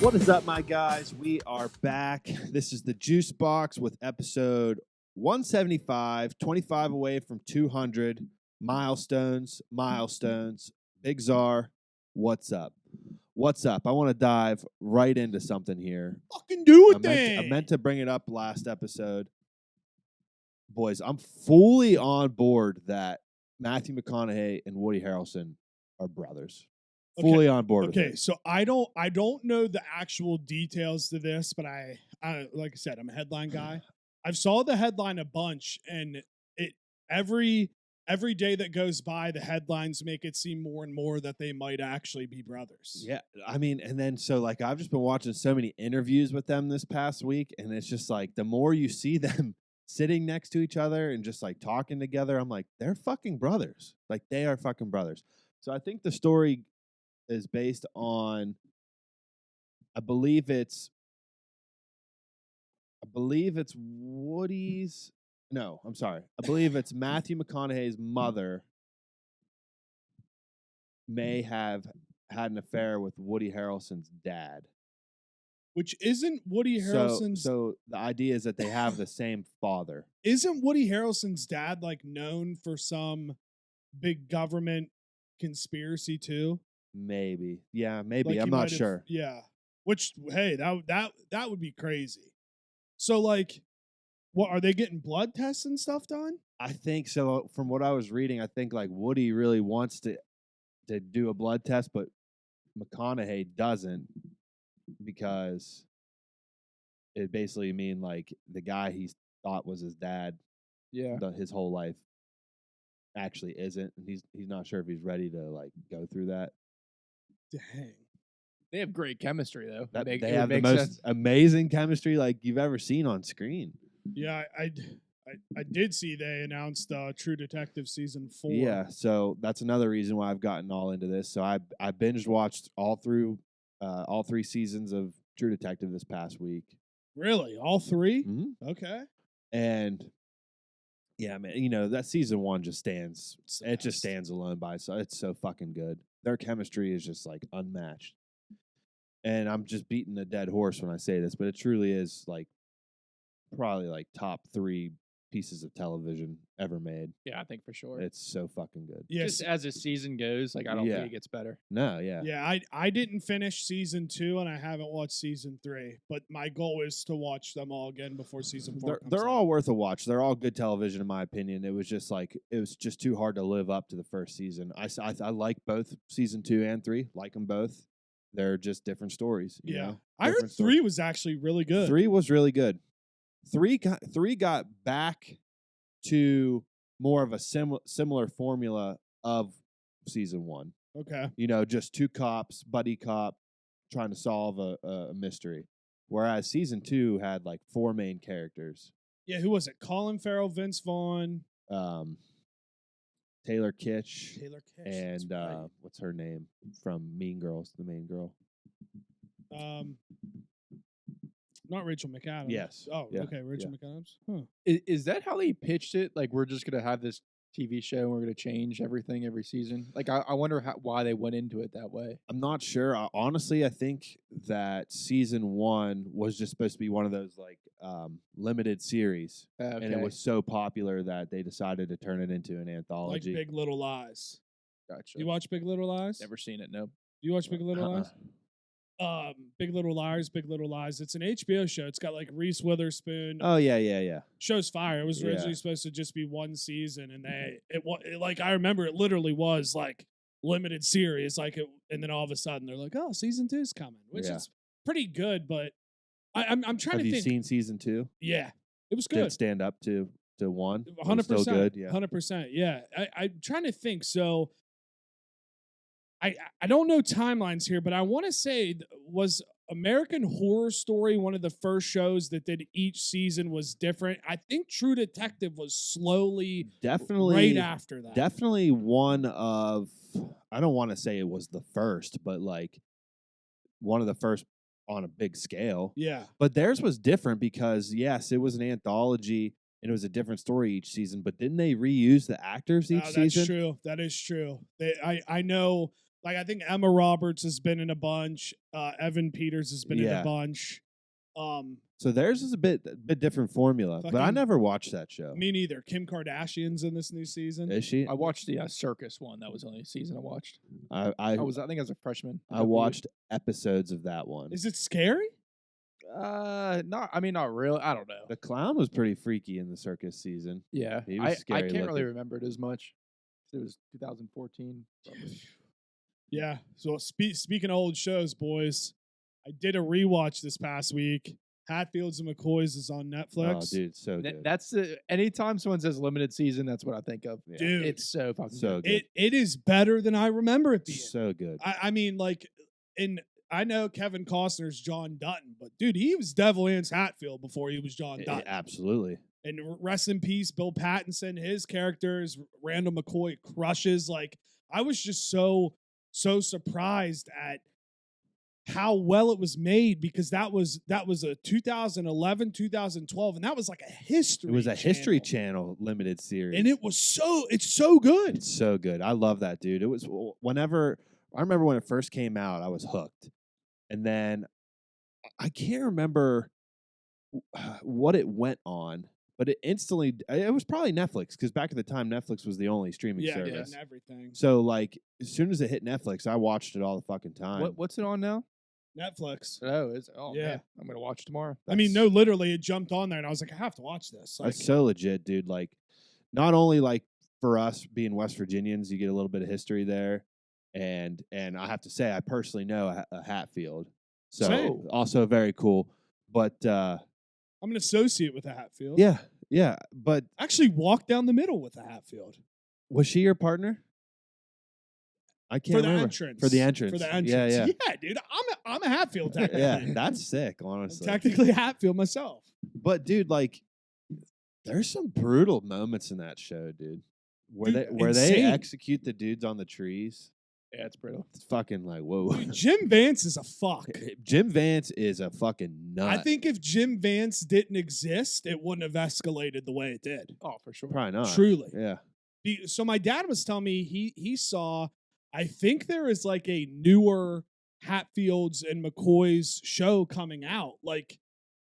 What is up, my guys? We are back. This is the Juice Box with episode 175, 25 away from 200. Milestones. Big Czar, what's up? What's up? I want to dive right into something here. Fucking do it I then. meant to bring it up last episode. Boys, I'm fully on board that Matthew McConaughey and Woody Harrelson are brothers. Fully on board with Okay, it. so I don't know the actual details to this, but I like I said, I'm a headline guy. I've saw the headline a bunch, and it every day that goes by, the headlines make it seem more and more that they might actually be brothers. Yeah, I mean, and then so like I've just been watching so many interviews with them this past week, and it's just like the more you see them sitting next to each other and just like talking together, I'm like, they're fucking brothers. Like they are fucking brothers. So I think the story is based on, I believe it's Woody's. No, I'm sorry. I believe it's Matthew McConaughey's mother may have had an affair with Woody Harrelson's dad. Which isn't Woody Harrelson's. So the idea is that they have the same father. Isn't Woody Harrelson's dad like known for some big government conspiracy too? Maybe. Yeah, maybe. Like I'm not sure. Yeah. Which, hey, that would be crazy. So like, what are they getting blood tests and stuff done? I think so. From what I was reading, I think like Woody really wants to do a blood test, but McConaughey doesn't, because it basically mean like the guy he thought was his dad, his whole life actually isn't, and he's not sure if he's ready to like go through that. Dang. They have great chemistry, though. They have the most amazing chemistry like you've ever seen on screen. Yeah, I did see they announced True Detective season 4. Yeah, so that's another reason why I've gotten all into this. So I binge watched all 3 seasons of True Detective this past week. Really, all 3? Mm-hmm. Okay. And yeah, man, you know that season 1 just stands. It's It just stands alone by itself. It's so fucking good. Their chemistry is just like unmatched. And I'm just beating a dead horse when I say this, but it truly is like probably like top 3 pieces of television ever made. Yeah, I think for sure. It's so fucking good. Yes. Just as the season goes, like I don't think it gets better. No, yeah. Yeah, I didn't finish season 2 and I haven't watched season 3, but my goal is to watch them all again before season 4 comes They're out. all worth a watch. They're all good television in my opinion. It was just too hard to live up to the first season. I like both season 2 and 3. Like them both. They're just different stories. You know? I heard Different 3 was actually really good. 3 was really good. 3 got back to more of a similar formula of season 1. Okay. You know, just 2 cops, buddy cop, trying to solve a mystery. Whereas season 2 had like 4 main characters. Yeah, who was it? Colin Farrell, Vince Vaughn, Taylor Kitsch, and and what's her name from Mean Girls, the main girl. Not Rachel McAdams. Yes. Oh, Yeah. okay, Rachel McAdams. Huh. Is that how they pitched it? Like we're just gonna have this TV show and we're gonna change everything every season? Like I wonder why they went into it that way. I'm not sure. Honestly, I think that season 1 was just supposed to be one of those like limited series, Okay. and it was so popular that they decided to turn it into an anthology. Like Big Little Lies. Gotcha. You watch Big Little Lies? Never seen it. Nope. You watch Big Little Lies? Uh-uh. Big Little Liars, Big Little Lies. It's an HBO show. It's got like Reese Witherspoon. Oh yeah. Show's fire. It was originally Yeah. supposed to just be 1 season, and like I remember it literally was like limited series, and then all of a sudden they're like, oh, season 2's coming, which Yeah. is pretty good. But I'm trying Have to you think. seen season 2? Yeah, it was Did good. it stand up to 1? 100%. Still good. Yeah. 100%. Yeah. I'm trying to think. So I don't know timelines here, but I want to say was American Horror Story one of the first shows that did each season was different. I think True Detective was slowly Definitely right after that. Definitely one of, I don't want to say it was the first, but like one of the first on a big scale. Yeah. But theirs was different because yes, it was an anthology and it was a different story each season. But didn't they reuse the actors each season? That's true. That is true. I know Like I think Emma Roberts has been in a bunch. Evan Peters has been in a bunch. So theirs is a bit different formula, but I Fucking- never watched that show. Me neither. Kim Kardashian's in this new season. Is she? I watched the circus one. That was the only season I watched. I I think I was a freshman. I watched episodes of that one. Is it scary? Not really. I don't know. The clown was pretty freaky in the circus season. Yeah, He was I scary can't really looking. remember it as much. It was 2014. Yeah. So speaking of old shows, boys, I did a rewatch this past week. Hatfields and McCoys is on Netflix. Oh, dude, so good. That's anytime someone says limited season, that's what I think of. Yeah. Dude, It's so fucking So good. good. it is better than I remember it being. So good. I mean, like, I know Kevin Costner's John Dutton, but dude, he was Devil Anse Hatfield before he was John Dutton. Absolutely. And rest in peace, Bill Pattinson. His character is Randall McCoy crushes. Like, I was just so surprised at how well it was made because that was a 2011, 2012, and that was like a history. It was a History channel. Channel limited series. And it's so good. It's so good. I love that, dude. It was I remember when it first came out, I was hooked. And then I can't remember what it went on, but it was probably Netflix because back at the time, Netflix was the only streaming service. and everything. So, like, as soon as it hit Netflix, I watched it all the fucking time. What's it on now? Netflix. Oh Yeah. man, I'm gonna watch tomorrow. I mean, no, literally, it jumped on there, and I was like, I have to watch this. Like, That's so legit, dude. Like, not only like for us being West Virginians, you get a little bit of history there, and I have to say, I personally know a Hatfield, so Same. also very cool. But I'm an associate with a Hatfield. yeah. But Actually walked down the middle with a Hatfield. was she your partner? I can't For the remember. entrance. For the entrance. For the entrance. Yeah. Yeah, dude. I'm a Hatfield technically. Yeah, that's sick, I'm honestly. technically a Hatfield myself. But dude, like, there's some brutal moments in that show, dude. Where Dude, they insane. execute the dudes on the trees. Yeah, it's brutal. It's fucking like whoa. Dude, Jim Vance is a fuck. Jim Vance is a fucking nut. I think if Jim Vance didn't exist, it wouldn't have escalated the way it did. Oh, for sure. probably not. Truly. Yeah. So my dad was telling me he saw, I think there is like a newer Hatfields and McCoys show coming out, like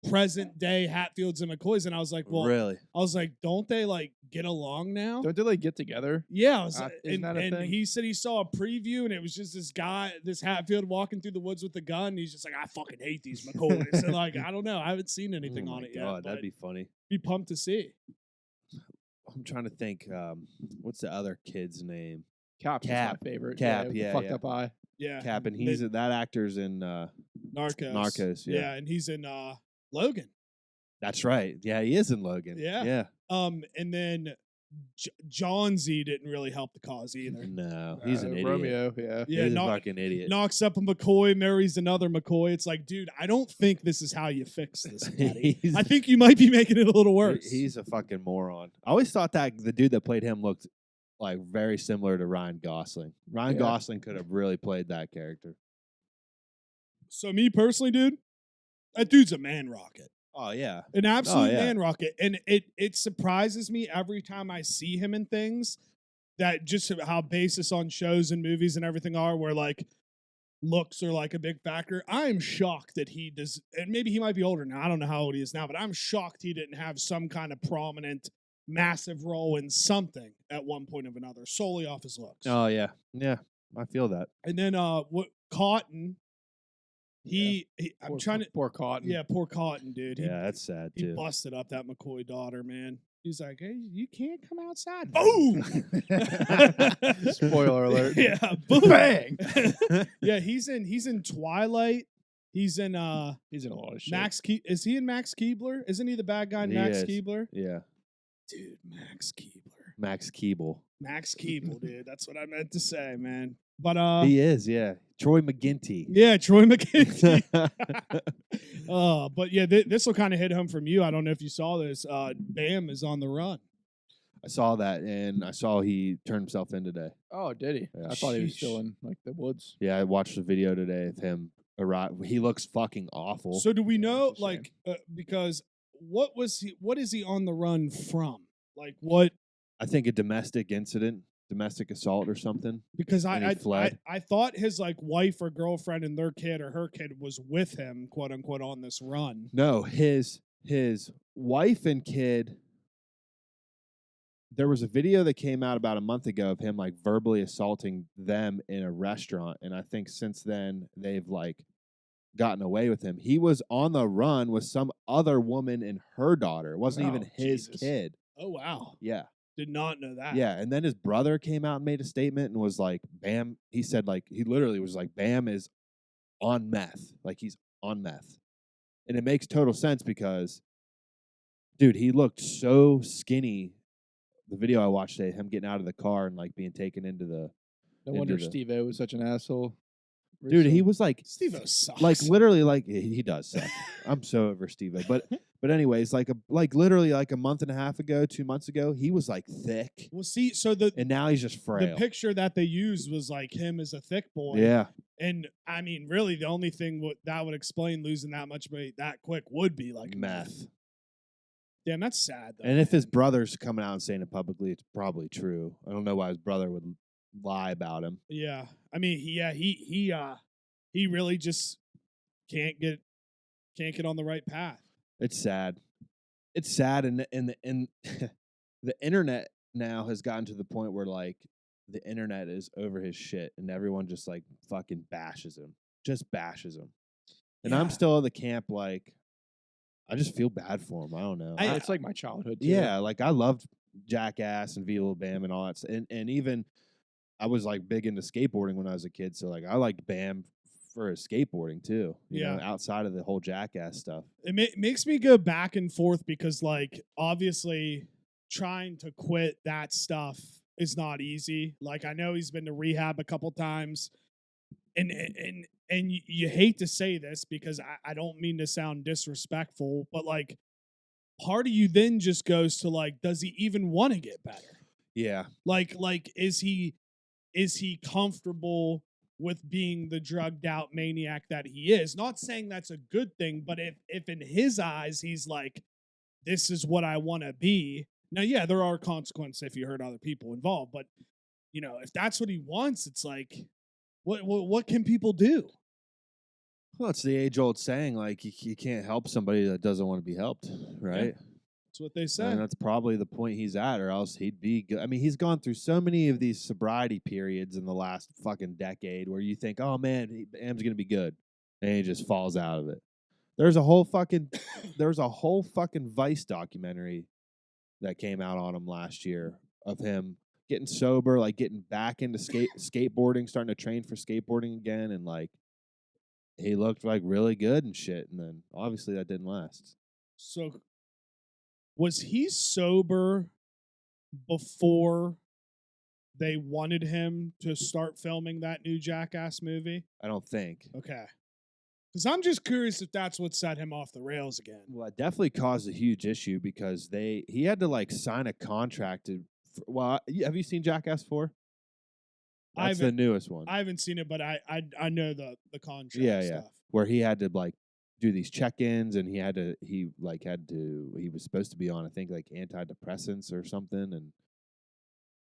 present day Hatfields and McCoys. And I was like, well, really? I was like, don't they like get along now? Don't they like get together? Yeah, I was, Isn't that a and thing? he said he saw a preview, and it was just this guy, this Hatfield walking through the woods with a gun. And he's just like, I fucking hate these McCoys. And like, I don't know, I haven't seen anything Oh on my it God, yet. that'd But be funny. be pumped to see. I'm trying to think. What's the other kid's name? Cap is Cap. my favorite. Cap, with the yeah, fucked yeah. up eye. Yeah, Cap, and They- that actor's in Narcos. Narcos. Yeah. and he's in Logan. That's right. Yeah, he is in Logan. Yeah. And then John Z didn't really help the cause either. No, he's an idiot. Romeo, yeah. Yeah, he's a knock- fucking idiot. knocks up a McCoy, marries another McCoy. It's like, dude, I don't think this is how you fix this, buddy. He's- I think you might be making it a little worse. He's a fucking moron. I always thought that the dude that played him looked like very similar to Ryan Gosling. Ryan Yeah. Gosling could have really played that character. So me personally, dude, that dude's a man rocket. Oh yeah. An absolute yeah. man rocket. And it surprises me every time I see him in things that just how basis on shows and movies and everything are where like looks are like a big factor. I am shocked that he does, and maybe he might be older now. I don't know how old he is now, but I'm shocked he didn't have some kind of prominent, massive role in something at one point or another, solely off his looks. Oh yeah. Yeah. I feel that. And then what Cotton, I'm trying to Poor Cotton. yeah, poor Cotton, dude. Yeah, that's sad He too. busted up that McCoy daughter, man. He's like, hey, you can't come outside. Boom! Spoiler alert. Yeah, boom. Bang. Yeah, he's in Twilight. He's in He's in a lot of shit. is he in Max Keebler? Isn't he the bad guy in He Max is. Keebler? Yeah. Dude, Max Keebler. Max Keeble. Max Keeble, dude. That's what I meant to say, man. But He is, yeah. Troy McGinty. yeah, Troy McKenzie. But yeah, this will kind of hit home from you. I don't know if you saw this. Bam is on the run. I saw that, and I saw he turned himself in today. Oh, did he? Yeah. I thought he was Sheesh. still in like the woods. Yeah, I watched the video today of him arrive. He looks fucking awful. So do we know, that's a shame. like, because what is he on the run from? Like, what? I think a domestic domestic assault or something. Because And he fled? I thought his like wife or girlfriend and their kid or her kid was with him, quote unquote, on this run. No, his wife and kid. There was a video that came out about a month ago of him like verbally assaulting them in a restaurant, and I think since then they've like gotten away with him. He was on the run with some other woman and her daughter. It wasn't even his Jesus. kid. Oh wow. Yeah. Did not know that. Yeah, and then his brother came out and made a statement and was like, Bam, he said like he literally was like Bam is on meth. Like he's on meth. And it makes total sense because dude, he looked so skinny. The video I watched today, him getting out of the car and like being taken into the No into wonder the- Steve-O was such an asshole. dude, he was like Steve-O sucks. like literally like he does suck. I'm so over Steve-O. But anyways, like literally like a month and a half ago, 2 months ago, he was like thick. Well, see, so And now he's just frail. the picture that they used was like him as a thick boy. Yeah. And I mean, really, the only thing that would explain losing that much weight that quick would be like Meth. Damn, that's sad. Though, And if his man. brother's coming out and saying it publicly, it's probably true. I don't know why his brother would lie about him. Yeah, I mean, he really just can't get on the right path. It's sad. It's sad, and the internet now has gotten to the point where like the internet is over his shit, and everyone just like fucking bashes him, And I'm Yeah. still in the camp like I just feel bad for him. I don't know. It's like my childhood. Too. Yeah, like I loved Jackass and Viva La Bam and all that, and even I was like big into skateboarding when I was a kid, so like I liked Bam for his skateboarding too. You know, outside of the whole Jackass stuff. It makes me go back and forth because, like, obviously, trying to quit that stuff is not easy. Like, I know he's been to rehab a couple times, and you hate to say this because I don't mean to sound disrespectful, but like, part of you then just goes to like, does he even want to get better? Yeah. Like, is he comfortable with being the drugged out maniac that he is? Not saying that's a good thing, but if in his eyes he's like, this is what I want to be. Now, yeah, there are consequences if you hurt other people involved, but you know, if that's what he wants, it's like, what can people do? Well, it's the age-old saying, like you can't help somebody that doesn't want to be helped, right? That's what they say. And that's probably the point he's at, or else he'd be good. I mean, he's gone through so many of these sobriety periods in the last fucking decade where you think, oh man, Bam's gonna be good, and he just falls out of it. There's a whole fucking Vice documentary that came out on him last year of him getting sober, like getting back into skateboarding, starting to train for skateboarding again, and like he looked like really good and shit. And then obviously that didn't last. So, was he sober before they wanted him to start filming that new Jackass movie? I don't think. Okay. Because I'm just curious if that's what set him off the rails again. Well, it definitely caused a huge issue because he had to like sign a contract to. Well, have you seen Jackass 4? That's the newest one. I haven't seen it, but I know the contract stuff. Where he had to like do these check-ins, and he was supposed to be on, I think, like antidepressants or something, and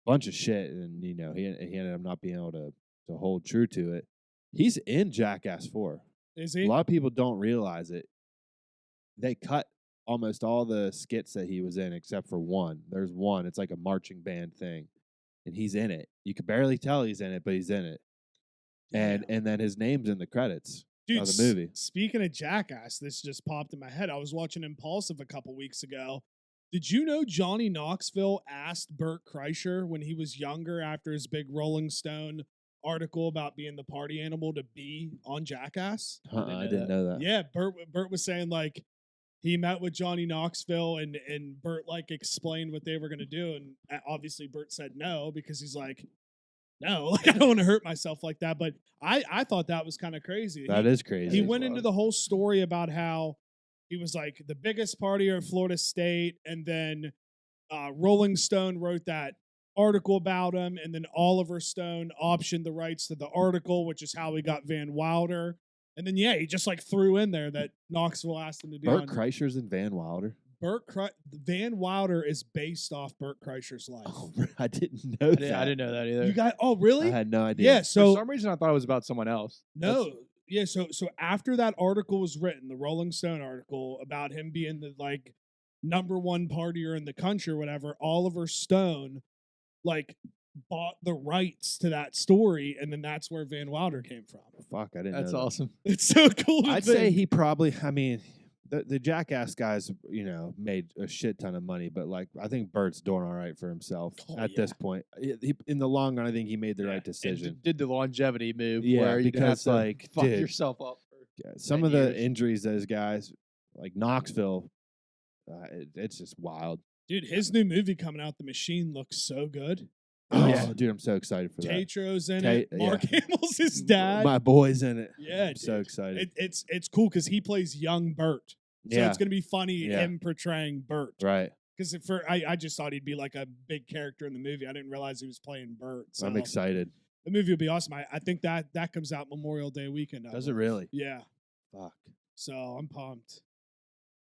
a bunch of shit, and you know he ended up not being able to hold true to it. He's in Jackass 4. Is he? A lot of people don't realize it. They cut almost all the skits that he was in except for one. There's one. It's like a marching band thing, and he's in it. You can barely tell he's in it, but he's in it. And then his name's in the credits of the movie. Speaking of Jackass, this just popped in my head. I was watching Impulsive a couple weeks ago. Did you know Johnny Knoxville asked Bert Kreischer when he was younger, after his big Rolling Stone article about being the party animal, to be on Jackass? I didn't know that. Yeah, Bert was saying like he met with Johnny Knoxville and Bert like explained what they were going to do, and obviously Bert said no because he's like, no, like I don't want to hurt myself like that. But I thought that was kind of crazy. That is crazy. He went into the whole story about how he was like the biggest partier at Florida State, and then Rolling Stone wrote that article about him, and then Oliver Stone optioned the rights to the article, which is how we got Van Wilder. And then he just like threw in there that Knoxville asked him to be Bert on. Kreischer's in Van Wilder. Van Wilder is based off Burt Kreischer's life. Oh, I didn't know I that. didn't know that either. You got? Oh, really? I had no idea. Yeah. For So some reason, I thought it was about someone else. no. Yeah. So after that article was written, the Rolling Stone article about him being the like #1 partier in the country or whatever, Oliver Stone like bought the rights to that story, and then that's where Van Wilder came from. Fuck, I didn't know That's that. awesome. It's so cool. To I'd think. say he probably, I mean, the Jackass guys, made a shit ton of money, but like, I think Bert's doing all right for himself at this point. In the long run, I think he made the right decision. And did the longevity move Yeah, where you have because, to like, fuck dude, yourself up. Some 10 of the years. injuries those guys, like Knoxville, it's just wild. Dude, his new movie coming out, The Machine, looks so good. Oh, Yeah. dude, I'm so excited for that. Tatro's in it. yeah. Mark Hamill's his dad. My boy's in it. Yeah, I'm so excited. It's cool because he plays young Bert. So Yeah. it's gonna be funny Yeah. him portraying Bert. Right. Because I just thought he'd be like a big character in the movie. I didn't realize he was playing Bert. So I'm excited. the movie will be awesome. I think that comes out Memorial Day weekend. I Does it believe. really? Yeah. Fuck. So I'm pumped.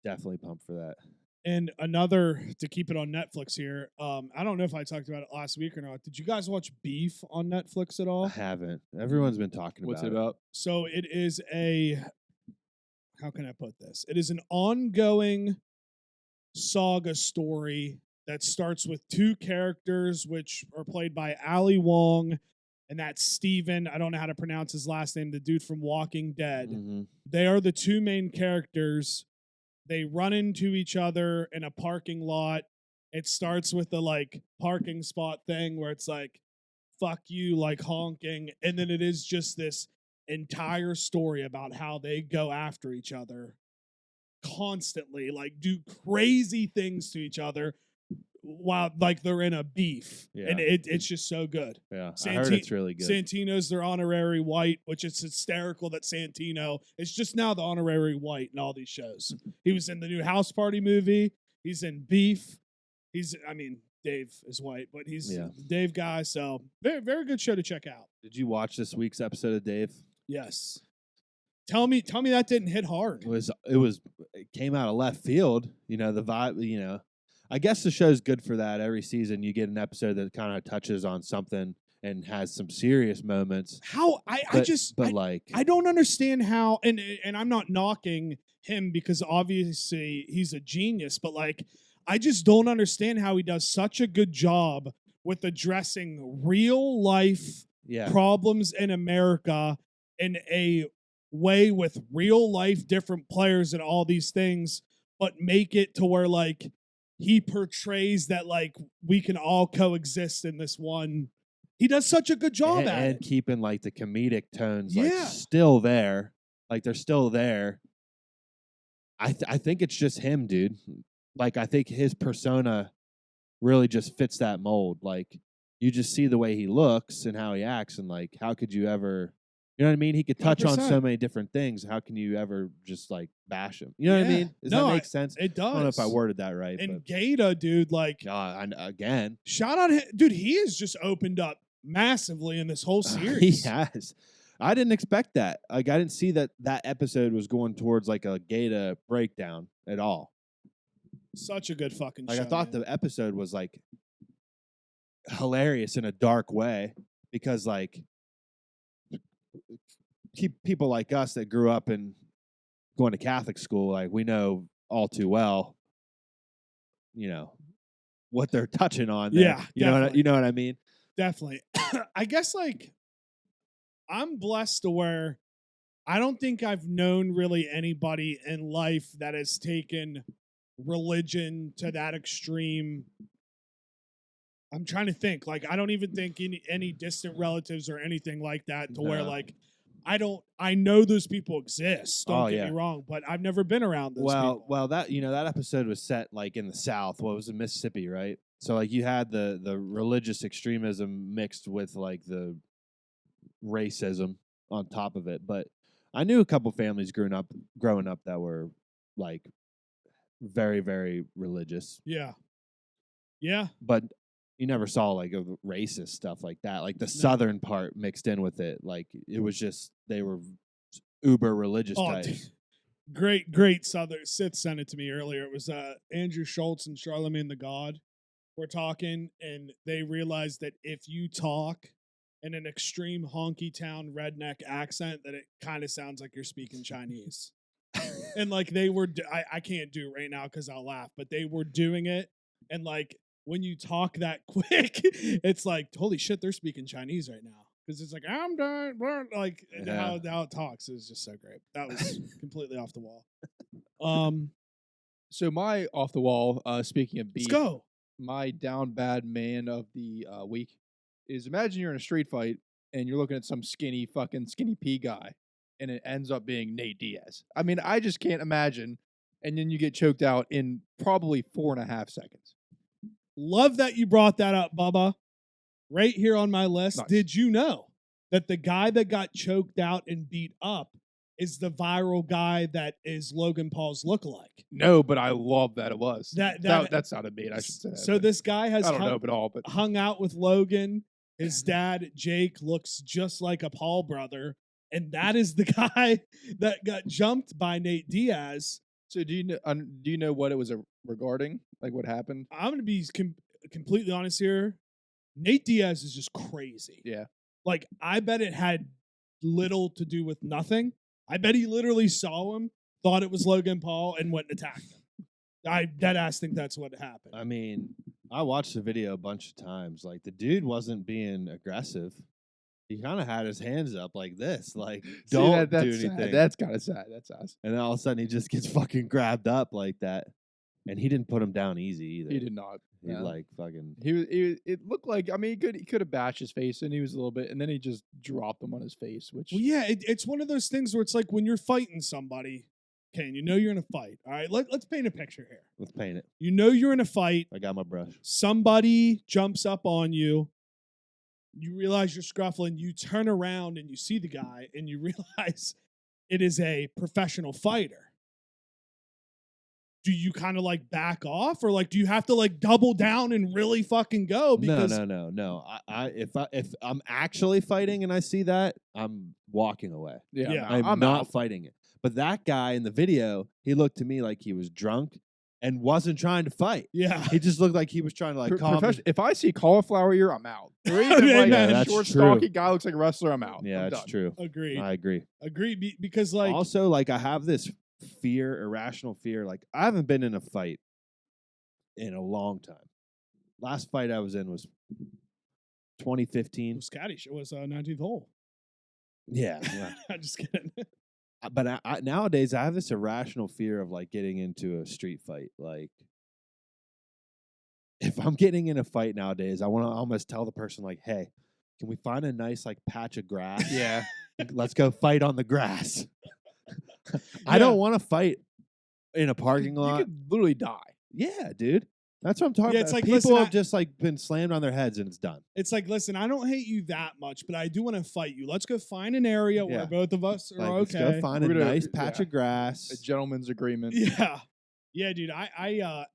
Definitely pumped for that. And another to keep it on Netflix here. I don't know if I talked about it last week or not. Did you guys watch Beef on Netflix at all? I haven't. Everyone's been talking about What's it it. about? So it is how can I put this? It is an ongoing saga story that starts with two characters, which are played by Ali Wong, and that's Steven. I don't know how to pronounce his last name, the dude from Walking Dead. Mm-hmm. They are the two main characters. They run into each other in a parking lot. It starts with the like parking spot thing where it's like, fuck you, like honking. And then it is just this entire story about how they go after each other constantly, like do crazy things to each other while like they're in a beef. Yeah. And it's just so good. Yeah, I heard it's really good. Santino's their honorary white, which is hysterical that Santino is just now the honorary white in all these shows. He was in the new House Party movie. He's in Beef. Dave is white, but he's the Dave guy. So very, very good show to check out. Did you watch this week's episode of Dave? Yes. Tell me that didn't hit hard. It came out of left field. The vibe. I guess the show's good for that. Every season, you get an episode that kind of touches on something and has some serious moments. How I don't understand how, and I'm not knocking him because obviously he's a genius, but like I just don't understand how he does such a good job with addressing real life problems in America in a way with real life different players and all these things, but make it to where like he portrays that like we can all coexist in this one. He does such a good job at it. And keeping like the comedic tones like still there. Like they're still there. I think it's just him, dude. Like I think his persona really just fits that mold. Like you just see the way he looks and how he acts, and like how could you ever, you know what I mean? He could touch 100%. on so many different things. How can you ever just like bash him? You know what I mean? Does that make sense? It does. I don't know if I worded that right. And Gata, dude, like again, shout out him, dude. He has just opened up massively in this whole series. He has. I didn't expect that. Like I didn't see that episode was going towards like a Gata breakdown at all. Such a good fucking like show. I thought man. the episode was like hilarious in a dark way because like people like us that grew up in going to Catholic school, like we know all too well, what they're touching on there. Yeah, you know what I mean? Definitely. I guess like I'm blessed to where I don't think I've known really anybody in life that has taken religion to that extreme. I'm trying to think. Like, I don't even think any distant relatives or anything like that to where like I know those people exist. Don't get me wrong, but I've never been around those people. Well, that that episode was set like in the South. What was it, Mississippi, right? So like you had the religious extremism mixed with like the racism on top of it. But I knew a couple families growing up that were like very, very religious. Yeah. Yeah. But you never saw like a racist stuff like that. Like the southern part mixed in with it. Like it was just they were uber religious types. Great Southern Sith sent it to me earlier. It was Andrew Schultz and Charlemagne the God were talking, and they realized that if you talk in an extreme honky town redneck accent, that it kind of sounds like you're speaking Chinese. And like they were, I can't do it right now because I'll laugh, but they were doing it, and like when you talk that quick, it's like holy shit, they're speaking Chinese right now. Because it's like I'm done, like how it talks is just so great. That was completely off the wall. So my off the wall. Speaking of beef, Let's go. My down bad man of the week is imagine you're in a street fight and you're looking at some skinny P guy, and it ends up being Nate Diaz. I mean, I just can't imagine. And then you get choked out in probably 4.5 seconds. Love that you brought that up, Bubba. Right here on my list. Nice. Did you know that the guy that got choked out and beat up is the viral guy that is Logan Paul's lookalike? No, but I love that it was. That sounded mean. I should say that. So this guy has I don't know, but hung out with Logan. His dad, Jake, looks just like a Paul brother. And that is the guy that got jumped by Nate Diaz. So do you know what it was regarding? Like what happened? I'm going to be completely honest here. Nate Diaz is just crazy. Yeah. Like, I bet it had little to do with nothing. I bet he literally saw him, thought it was Logan Paul, and went and attacked him. I deadass think that's what happened. I mean, I watched the video a bunch of times. Like, the dude wasn't being aggressive. He kind of had his hands up like this, like, don't do anything. Sad. That's kind of sad. That's us. And then all of a sudden, he just gets fucking grabbed up like that. And he didn't put him down easy either. He did not. He like fucking. It looked like, I mean, he could have bashed his face, and he was a little bit, and then he just dropped him on his face. Which, well, yeah, it's one of those things where it's like when you're fighting somebody, okay, and you know you're in a fight. All right, let's paint a picture here. Let's paint it. You know you're in a fight. I got my brush. Somebody jumps up on you. You realize you're scruffling. You turn around and you see the guy, and you realize it is a professional fighter. Do you kind of like back off, or like do you have to like double down and really fucking go? Because No. If I'm actually fighting and I see that, I'm walking away. Yeah. I'm not fighting it. But that guy in the video, he looked to me like he was drunk and wasn't trying to fight. Yeah, he just looked like he was trying to like calm. If I see cauliflower ear, I'm out. Or even that's short, true. stocky guy looks like a wrestler, I'm out. Yeah, that's true. Agreed. I agree. Because like also like I have this irrational fear. Like I haven't been in a fight in a long time. Last fight I was in was 2015. It was Scottish. It was 19th hole. Yeah. I'm just kidding. But nowadays I have this irrational fear of like getting into a street fight. Like if I'm getting in a fight nowadays, I want to almost tell the person like, "Hey, can we find a nice like patch of grass? Yeah, let's go fight on the grass." I don't want to fight in a parking lot. You could literally die. Yeah, dude. That's what I'm talking about. It's like, people have just like been slammed on their heads and it's done. It's like, listen, I don't hate you that much, but I do want to fight you. Let's go find an area where both of us are okay. Let's go find a nice patch of grass. A gentleman's agreement. Yeah. Yeah, dude. I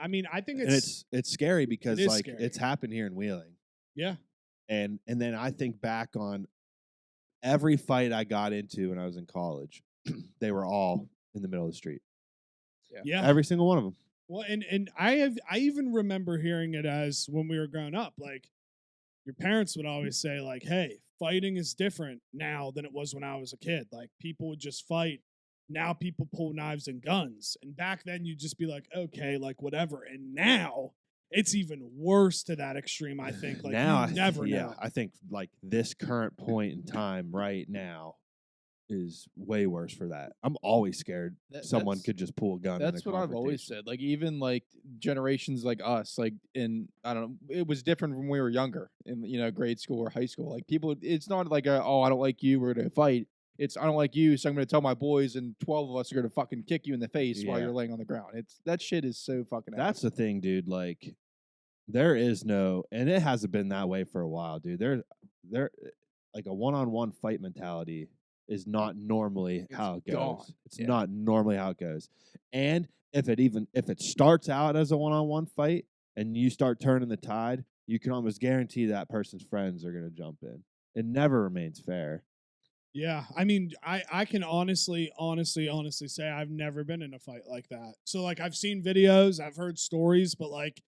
mean, I think it's scary because like scary. It's happened here in Wheeling. Yeah. And then I think back on every fight I got into when I was in college. They were all in the middle of the street. Yeah. Every single one of them. Well, and I even remember hearing it as when we were growing up, like your parents would always say like, "Hey, fighting is different now than it was when I was a kid. Like people would just fight. Now people pull knives and guns. And back then you'd just be like, okay, like whatever. And now it's even worse to that extreme, I think. Like now you never know. Yeah, I think like this current point in time right now is way worse for that. I'm always scared someone could just pull a gun. That's what I've always said. Like even like generations like us, like in I don't know, it was different when we were younger in grade school or high school. Like people, it's not like I don't like you, we're gonna fight. It's I don't like you, so I'm gonna tell my boys, and 12 of us are gonna fucking kick you in the face while you're laying on the ground. It's that shit is so fucking. That's the thing, dude. Like there is no, and it hasn't been that way for a while, dude. There like a one-on-one fight mentality is not normally how it goes. Gone. It's not normally how it goes. And if it starts out as a one-on-one fight and you start turning the tide, you can almost guarantee that person's friends are going to jump in. It never remains fair. Yeah, I mean, I can honestly say I've never been in a fight like that. So like I've seen videos, I've heard stories, but like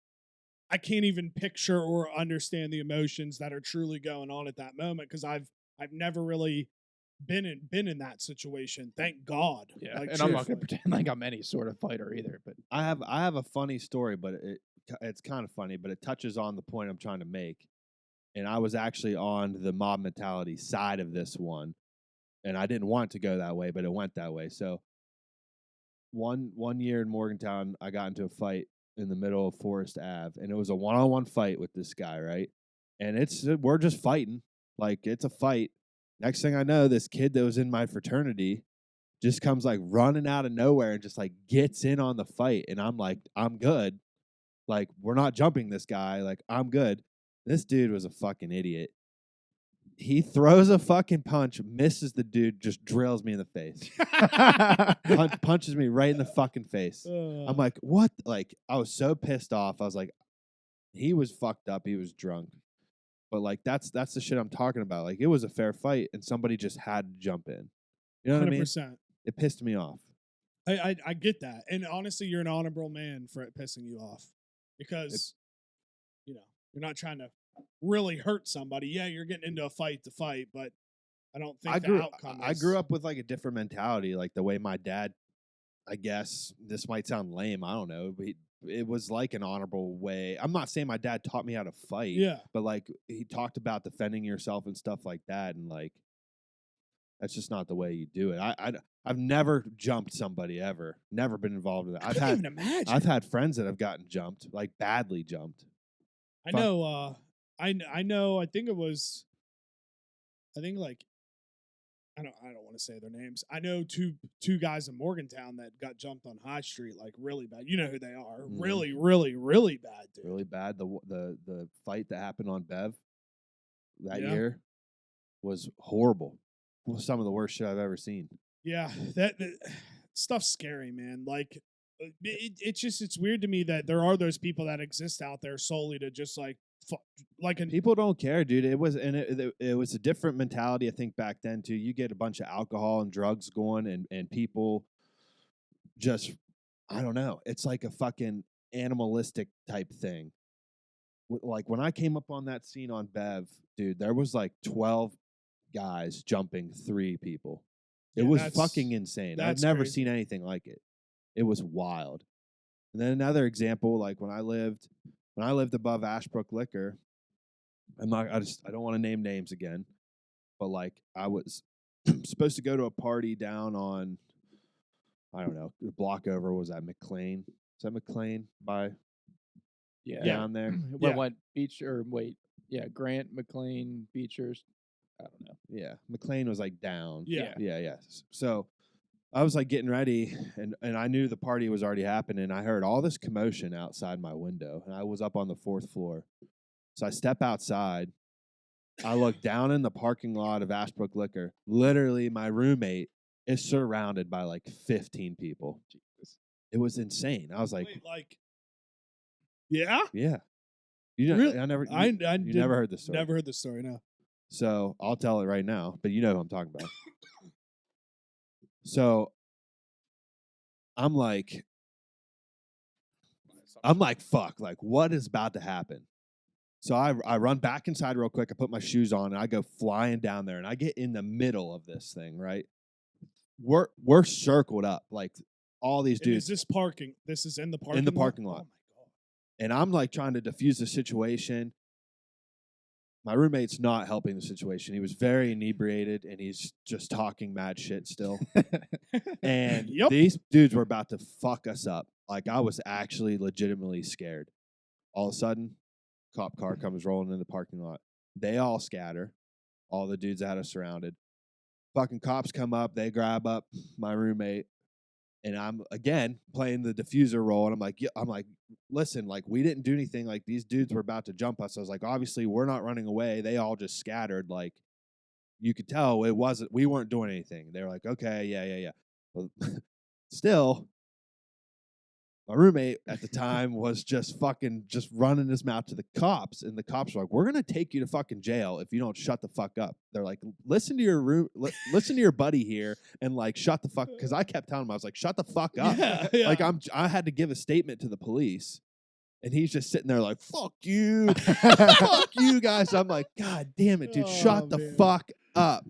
I can't even picture or understand the emotions that are truly going on at that moment because I've never really been in that situation. Thank God. Yeah, Like and I'm not truthfully. gonna pretend like I'm any sort of fighter either. But I have a funny story, but it's kind of funny, but it touches on the point I'm trying to make. And I was actually on the mob mentality side of this one, and I didn't want to go that way, but it went that way. So one year in Morgantown, I got into a fight in the middle of Forest Ave, and it was a one-on-one fight with this guy, right? And we're just fighting, like it's a fight. Next thing I know, this kid that was in my fraternity just comes like running out of nowhere and just like gets in on the fight, and I'm like, I'm good. Like we're not jumping this guy. Like I'm good. This dude was a fucking idiot. He throws a fucking punch, misses the dude, just drills me in the face. Punches me right in the fucking face. I'm like, what? Like, I was so pissed off. I was like, he was fucked up. He was drunk. But like, that's the shit I'm talking about. Like, it was a fair fight, and somebody just had to jump in. You know what I mean? 100%. It pissed me off. I get that, and honestly, you're an honorable man for it pissing you off because you're not trying to really hurt somebody. Yeah, you're getting into a fight to fight, but I don't think the outcome. I grew up with like a different mentality, like the way my dad. I guess this might sound lame. I don't know, but it was like an honorable way. I'm not saying my dad taught me how to fight, Yeah, but like he talked about defending yourself and stuff like that, and like that's just not the way you do it. I've never jumped somebody ever. Never been involved in that. I can't even imagine. I've had friends that have gotten jumped, like badly jumped. I know. I know. I think it was. I think like. I don't want to say their names. I know two guys in Morgantown that got jumped on High Street like really bad. You know who they are. Mhm. Really, really, really bad, dude. Really bad. The fight that happened on Bev that Yeah. year was horrible. It was some of the worst shit I've ever seen. Yeah, that stuff's scary, man. Like, it's weird to me that there are those people that exist out there solely to just like People don't care, dude. It was it was a different mentality, I think, back then too. You get a bunch of alcohol and drugs going, and people just, I don't know. It's like a fucking animalistic type thing. Like when I came up on that scene on Bev, dude, there was like 12 guys jumping 3 people. It Yeah, was that's- fucking insane. I've that's never crazy. seen anything like it. It was wild. And then another example, like when I lived above Ashbrook Liquor, I don't want to name names again, but like I was supposed to go to a party down on, I don't know, the block over. Was that McLean? Is that McLean by yeah, down there? What Beach or wait, yeah, Grant, McLean, Beechers. I don't know. Yeah, McLean was like down. Yeah. Yeah. So I was like getting ready, and I knew the party was already happening. I heard all this commotion outside my window, and I was up on the 4th floor. So I step outside. I look down in the parking lot of Ashbrook Liquor. Literally, my roommate is surrounded by like 15 people. Jesus. It was insane. I was like, Wait, like, yeah, yeah. You know, Really? I never. I You did- never heard this story. Never heard the story. No. So I'll tell it right now, but you know who I'm talking about. So I'm like, fuck, like what is about to happen? So I run back inside real quick. I put my shoes on and I go flying down there and I get in the middle of this thing, right? We're circled up, like all these And dudes. is this parking? This is in the parking In the parking lot. Oh my god. And I'm like trying to diffuse the situation. My roommate's not helping the situation. He was very inebriated and he's just talking mad shit still. And Yep. these dudes were about to fuck us up. Like I was actually legitimately scared. All of a sudden, cop car comes rolling in the parking lot. They all scatter. All the dudes had us surrounded. Fucking cops come up. They grab up my roommate. And I'm again playing the diffuser role, and I'm like, listen, like we didn't do anything. Like these dudes were about to jump us. I was like, obviously we're not running away. They all just scattered. Like you could tell we weren't doing anything. They were like, okay, yeah. Well, still, My roommate at the time was just running his mouth to the cops, and the cops were like, "We're gonna take you to fucking jail if you don't shut the fuck up." They're like, "Listen to listen to your buddy here, and like shut the fuck." Because I kept telling him, I was like, "Shut the fuck up." Yeah. Like I had to give a statement to the police, and he's just sitting there like, "Fuck you, fuck you guys." I'm like, "God damn it, dude, shut Oh, the man. fuck up."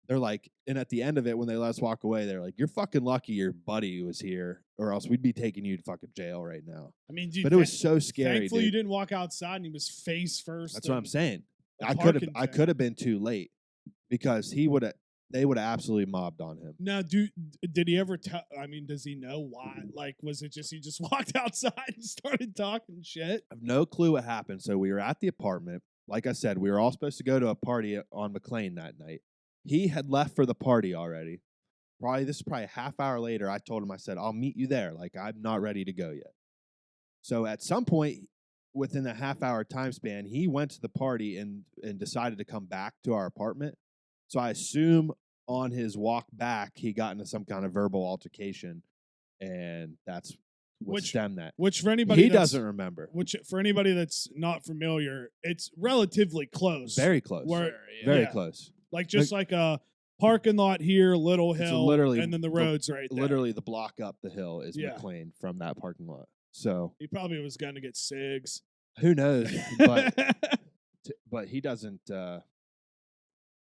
They're like, and at the end of it, when they let us walk away, they're like, "You're fucking lucky your buddy was here, or else we'd be taking you to fucking jail right now." I mean, dude, But it was so scary, thankfully you dude. didn't walk outside and he was face first. That's what I'm in saying. a I parking thing. could have been too late because they would have absolutely mobbed on him. Now, did he ever tell? I mean, does he know why? Like, was it just he just walked outside and started talking shit? I have no clue what happened. So we were at the apartment. Like I said, we were all supposed to go to a party on McLean that night. He had left for the party already. This is probably a half hour later. I told him, I said, "I'll meet you there. Like, I'm not ready to go yet." So at some point within the half hour time span, he went to the party and decided to come back to our apartment. So I assume on his walk back, he got into some kind of verbal altercation, and that's what stemmed that. Which for anybody He doesn't remember. Which for anybody that's not familiar, it's relatively close. Very close. Very close. Like just like a parking lot here, little hill, literally and then the road's right there. Literally the block up the hill is McLean from that parking lot. So he probably was going to get cigs. Who knows? But he doesn't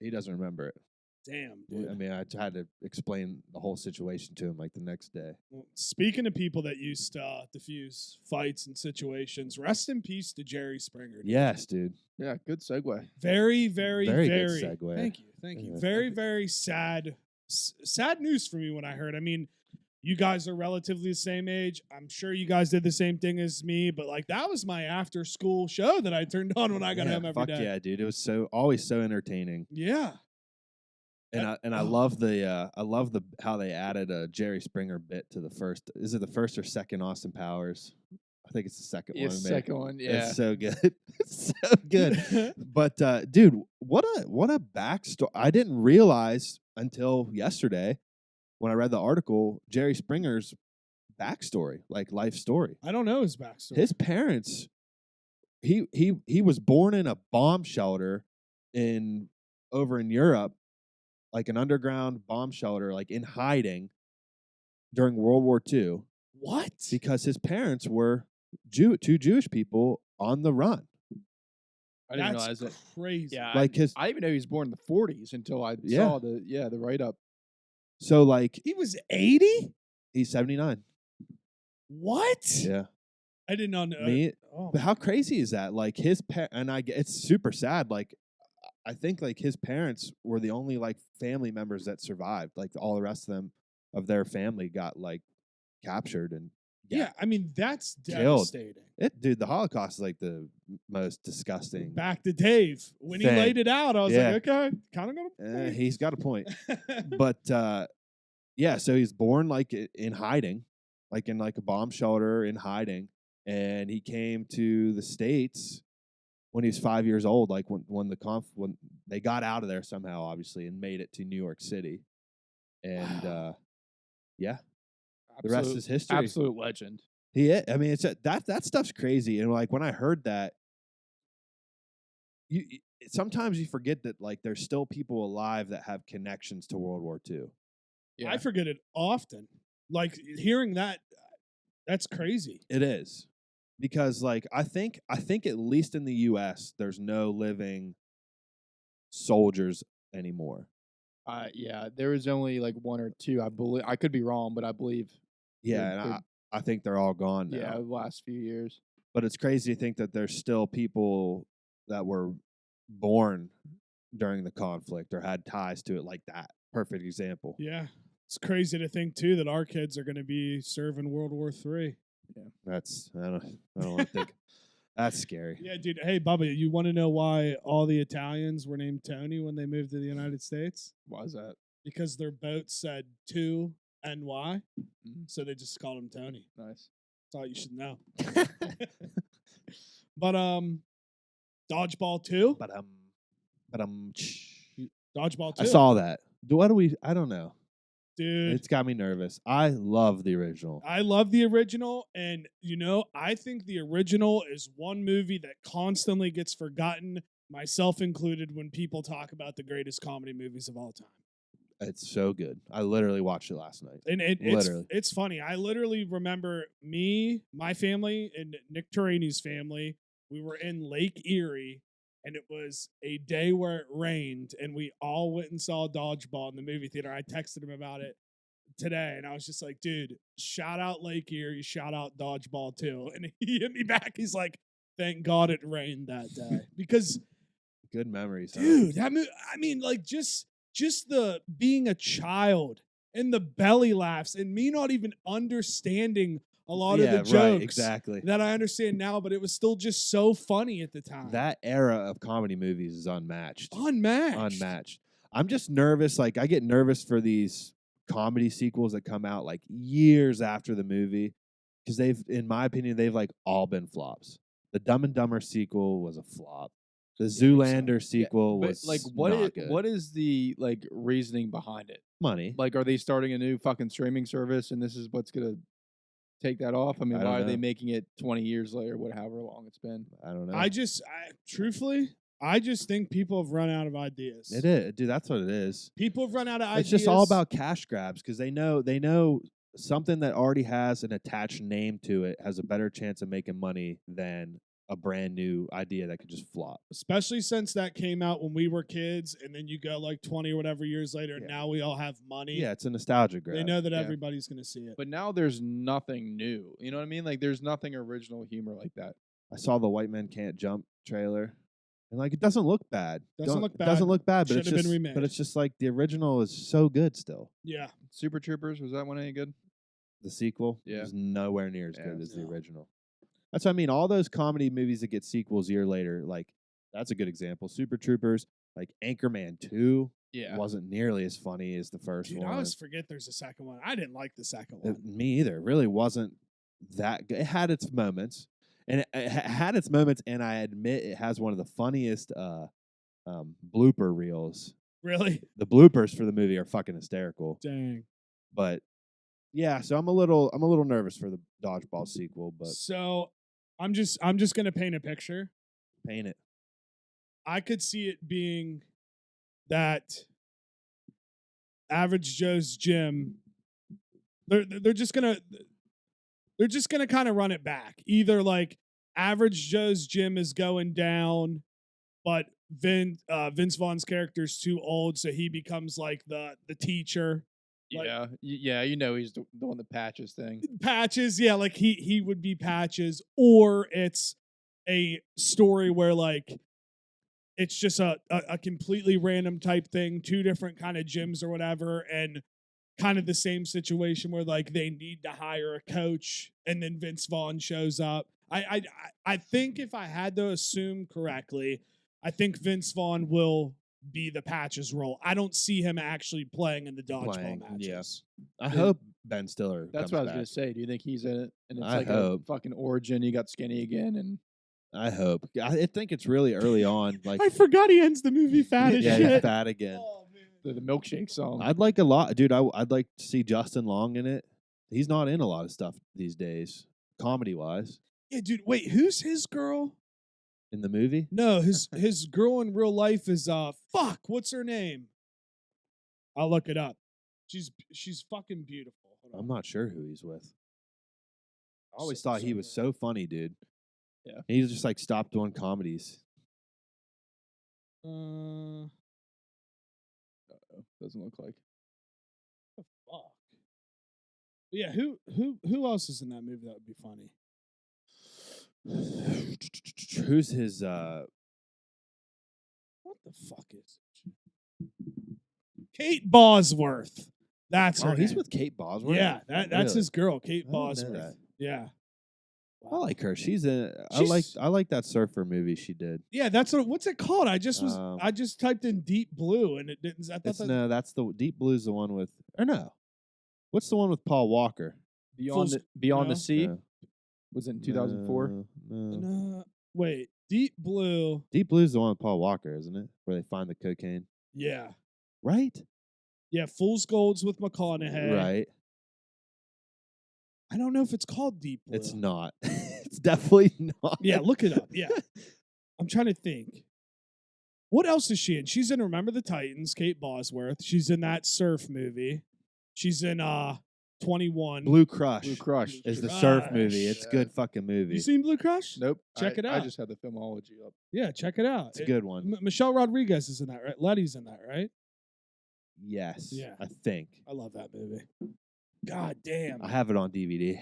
remember it. Damn, dude. I mean, I had to explain the whole situation to him like the next day. Well, speaking of people that used to diffuse fights and situations, rest in peace to Jerry Springer. Dude. Yes, dude. Yeah, good segue. Very, very, Very very good segue. Thank you. Yeah. Very, very sad news for me when I heard. I mean, you guys are relatively the same age. I'm sure you guys did the same thing as me, but like that was my after school show that I turned on when I got home every day. Fuck yeah, dude. It was always so entertaining. Yeah. And I love how they added a Jerry Springer bit to the first. Is it the first or second Austin Powers? I think it's the second one. Second one, yeah. It's so good. It's so good. But dude, what a backstory. I didn't realize until yesterday when I read the article, Jerry Springer's backstory, like life story. I don't know his backstory. His parents, he was born in a bomb shelter over in Europe, like an underground bomb shelter, like in hiding during World War II. What? Because his parents were two Jewish people on the run. I didn't realize it. Crazy. Yeah, like I even know he was born in the 40s until I saw the write up. So like he was 80? He's 79. What? Yeah. I did not know. But how crazy is that? Like his it's super sad. Like I think like his parents were the only like family members that survived. Like all the rest of them of their family got like captured and I mean that's killed. Devastating. Dude, the Holocaust is like the most disgusting. Back to Dave when he laid it out, I was like, okay, kind of got a point. He's got a point. But so he's born like in hiding, like in like a bomb shelter in hiding, and he came to the States when he was 5 years old, like when they got out of there somehow, obviously, and made it to New York City. And the rest is history. Absolute legend. I mean, it's that stuff's crazy. And like when I heard that, sometimes you forget that like there's still people alive that have connections to World War II. Yeah. I forget it often. Like hearing that's crazy. It is. Because like I think at least in the US there's no living soldiers anymore. Yeah, there is only like one or two. I believe I could be wrong, but I believe. Yeah, and I think they're all gone now. Yeah, the last few years. But it's crazy to think that there's still people that were born during the conflict or had ties to it like that. Perfect example. Yeah. It's crazy to think too that our kids are going to be serving World War III. Yeah. I don't want to think. That's scary. Yeah, dude. Hey, Bubba, you want to know why all the Italians were named Tony when they moved to the United States? Why is that? Because their boat said to NY, so they just called him Tony. Nice. That's all you should know. But Dodgeball 2? Dodgeball 2. I saw that. I don't know. Dude, It's got me nervous. I love the original. I love the original, and I think the original is one movie that constantly gets forgotten, myself included, when people talk about the greatest comedy movies of all time. It's so good. I literally watched it last night. And Literally. it's funny. I literally remember me, my family, and Nick Turani's family. We were in Lake Erie, and it was a day where it rained, and we all went and saw Dodgeball in the movie theater. I texted him about it today, and I was just like, dude, shout out Lake Erie, shout out Dodgeball too. And he hit me back. He's like, thank God it rained that day. Because, Good memories. Huh? dude, I mean, like, just the being a child and the belly laughs and me not even understanding a lot of the jokes right, exactly. that I understand now, but it was still just so funny at the time. That era of comedy movies is unmatched. Unmatched. I'm just nervous. Like, I get nervous for these comedy sequels that come out like years after the movie because in my opinion, they've like all been flops. The Dumb and Dumber sequel was a flop. The Zoolander sequel was like not good. what is the like reasoning behind it? Money? Like, are they starting a new fucking streaming service and this is what's gonna take that off? I mean, I don't why are they know. making it 20 years later, however long it's been? I don't know. Truthfully, I just think people have run out of ideas. It is, dude. That's what it is. People have run out of ideas. It's just all about cash grabs because they know something that already has an attached name to it has a better chance of making money than a brand new idea that could just flop. Especially since that came out when we were kids, and then you go like 20 or whatever years later, and now we all have money. Yeah, it's a nostalgia grab. They know that everybody's going to see it. But now there's nothing new. You know what I mean? Like, there's nothing original humor like that. I saw the White Men Can't Jump trailer, and like it doesn't look bad. Doesn't look bad. Doesn't look bad, but Should it's have just been remade. but it's just like the original is so good still. Yeah. Super Troopers, was that one any good? The sequel Yeah. is nowhere near as good as the No. original. That's what I mean. All those comedy movies that get sequels a year later, like that's a good example. Super Troopers, like Anchorman 2, Yeah. wasn't nearly as funny as the first Dude, one. I always forget there's a second one. I didn't like the second one. Me either. It really wasn't that good. It had its moments, and it had its moments. And I admit it has one of the funniest blooper reels. Really? The bloopers for the movie are fucking hysterical. Dang. But yeah, so I'm a little nervous for the Dodgeball sequel. But So I'm just gonna paint a picture. paint it. I could see it being that Average Joe's Gym. They're just gonna kind of run it back. Either like Average Joe's Gym is going down, but Vince Vaughn's character's too old, so he becomes like the teacher. Like, yeah, he's the one that patches thing. Patches, yeah, like he would be Patches, or it's a story where like it's just a completely random type thing, two different kind of gyms or whatever, and kind of the same situation where like they need to hire a coach, and then Vince Vaughn shows up. I think if I had to assume correctly, I think Vince Vaughn will be the Patches role. I don't see him actually playing in the Dodgeball matches. I hope Ben Stiller. That's comes what I was back. gonna say. Do you think he's in it? And it's I like hope. a fucking origin. He got skinny again, and I hope. I think it's really early on. Like I forgot he ends the movie fat as yeah, shit. he's fat again. Oh, man. the milkshake song. I'd like a lot, dude. I'd like to see Justin Long in it. He's not in a lot of stuff these days, comedy wise. Yeah, dude. Wait, who's his girl? In the movie, No, his girl in real life is fuck. What's her name? I'll look it up. She's fucking beautiful. Hold on. I'm not sure who he's with. I always So- thought he was so funny, dude. Yeah. He just like stopped doing comedies. Uh-oh, doesn't look like. What the fuck? Yeah, who else is in that movie that would be funny? Who's his? What the fuck is it? Kate Bosworth. That's her. Oh, he's name. with Kate Bosworth. Yeah, that's Really? his girl, Kate I didn't know Bosworth. that. Yeah. I like her. She's in. She's- I like that surfer movie she did. Yeah, that's what's it called? I just typed in Deep Blue and it didn't. I thought that, No, that's the Deep Blue's the one with. Or no, what's the one with Paul Walker? Beyond no. the Sea No. was in 2004. No. no, wait, Deep Blue. Deep Blue's the one with Paul Walker, isn't it? Where they find the cocaine, Yeah, right? Yeah, Fool's Gold's with McConaughey. right? I don't know if it's called Deep Blue. It's not. It's definitely not. Yeah, look it up. Yeah. I'm trying to think. What else is she in? She's in Remember the Titans, Kate Bosworth. She's in that surf movie. She's in 21. Blue Crush. Blue Crush. is the surf Crush. movie. It's a good fucking movie. You seen Blue Crush? Nope. Check it I out. just had the filmology up. Yeah, check it out. It's a good one. Michelle Rodriguez is in that, right? Letty's in that, right? Yes. Yeah. I think. I love that movie. God damn. I have it on DVD.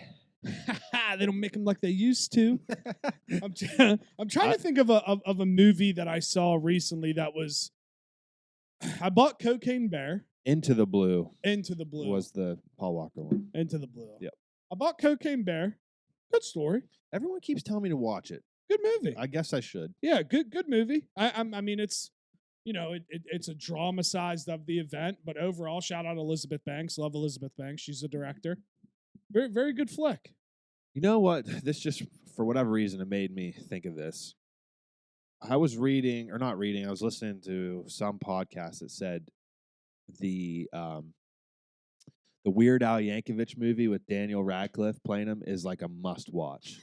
They don't make them like they used to. I'm trying to think of a movie that I saw recently that was. I bought Cocaine Bear. Into the Blue Into the Blue was the Paul Walker one. Into the Blue. Yep. I bought Cocaine Bear. Good story. Everyone keeps telling me to watch it. Good movie. I guess I should. Yeah, good movie. I mean, it's it's a dramatized of the event, but overall, shout out Elizabeth Banks. Love Elizabeth Banks. She's a director. Very very good flick. You know what? This just, for whatever reason, it made me think of this. I was reading, or not reading, I was listening to some podcast that said the Weird Al Yankovic movie with Daniel Radcliffe playing him is like a must watch.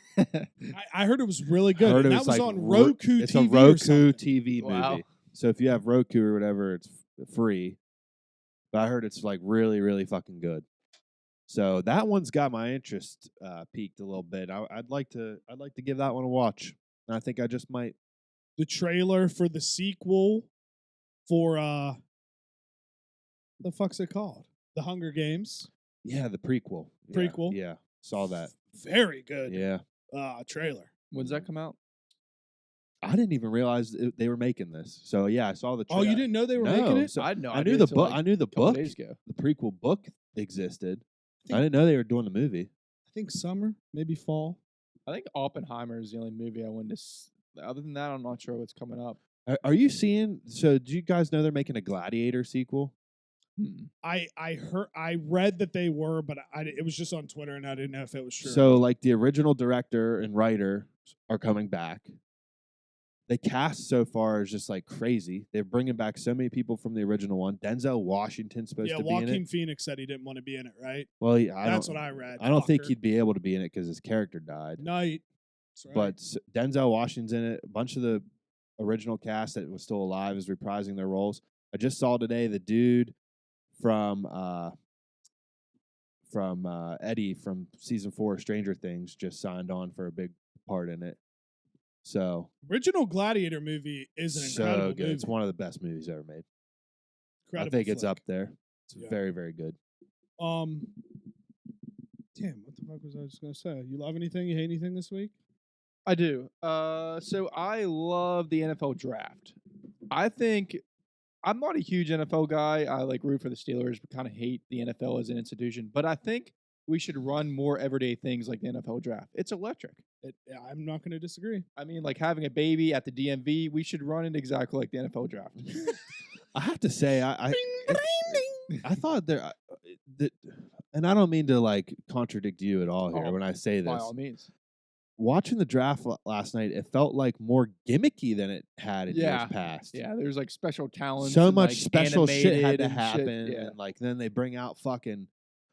I heard it was really good. Heard And it that was like on Roku It's TV. a or Roku something. TV Wow. movie. So if you have Roku or whatever, it's free. But I heard it's like really, really fucking good. So that one's got my interest peaked a little bit. I'd like to give that one a watch. And I think I just might. The trailer for the sequel for the fuck's it called? The Hunger Games. Yeah, the prequel. Prequel? Yeah, saw that. Very good. Yeah. Trailer. When's that come out? I didn't even realize they were making this. So yeah, I saw the Oh, you didn't know they were making it? So I had no I idea knew the until, book. like, I knew the a couple book. days ago. The prequel book existed. I think- didn't know they were doing the movie. I think summer, maybe fall. I think Oppenheimer is the only movie I wanted to. Other than that, I'm not sure what's coming up. Are you seeing? So do you guys know they're making a Gladiator sequel? I read that they were, but it was just on Twitter, and I didn't know if it was true. So like the original director and writer are coming back. The cast so far is just like crazy. They're bringing back so many people from the original one. Denzel Washington's supposed to be in Joaquin it. Phoenix said he didn't want to be in it, right? Well, That's what I read. I don't think fucker. he'd be able to be in it because his character died. Night. That's right. But Denzel Washington's in it. A bunch of the original cast that was still alive is reprising their roles. I just saw today the dude from Eddie from season 4 of Stranger Things just signed on for a big part in it. So Original Gladiator movie is an incredible good. movie. It's one of the best movies ever made. Incredible I think it's flick. up there. It's Yeah. very, very good. Damn, what the fuck was I just gonna say? You love anything? You hate anything this week? I do. So I love the NFL draft. I think I'm not a huge NFL guy. I like root for the Steelers, but kind of hate the NFL as an institution. But I think we should run more everyday things like the NFL draft. It's electric. I'm not going to disagree. I mean, like having a baby at the DMV, we should run it exactly like the NFL draft. I have to say, I thought there, and I don't mean to like contradict you at all here Oh, when I say By this. all means. Watching the draft last night, it felt like more gimmicky than it had in Yeah. years past. Yeah, there's like special talents. So and, much like, special shit had animated to and shit. happen, Yeah. and like then they bring out fucking.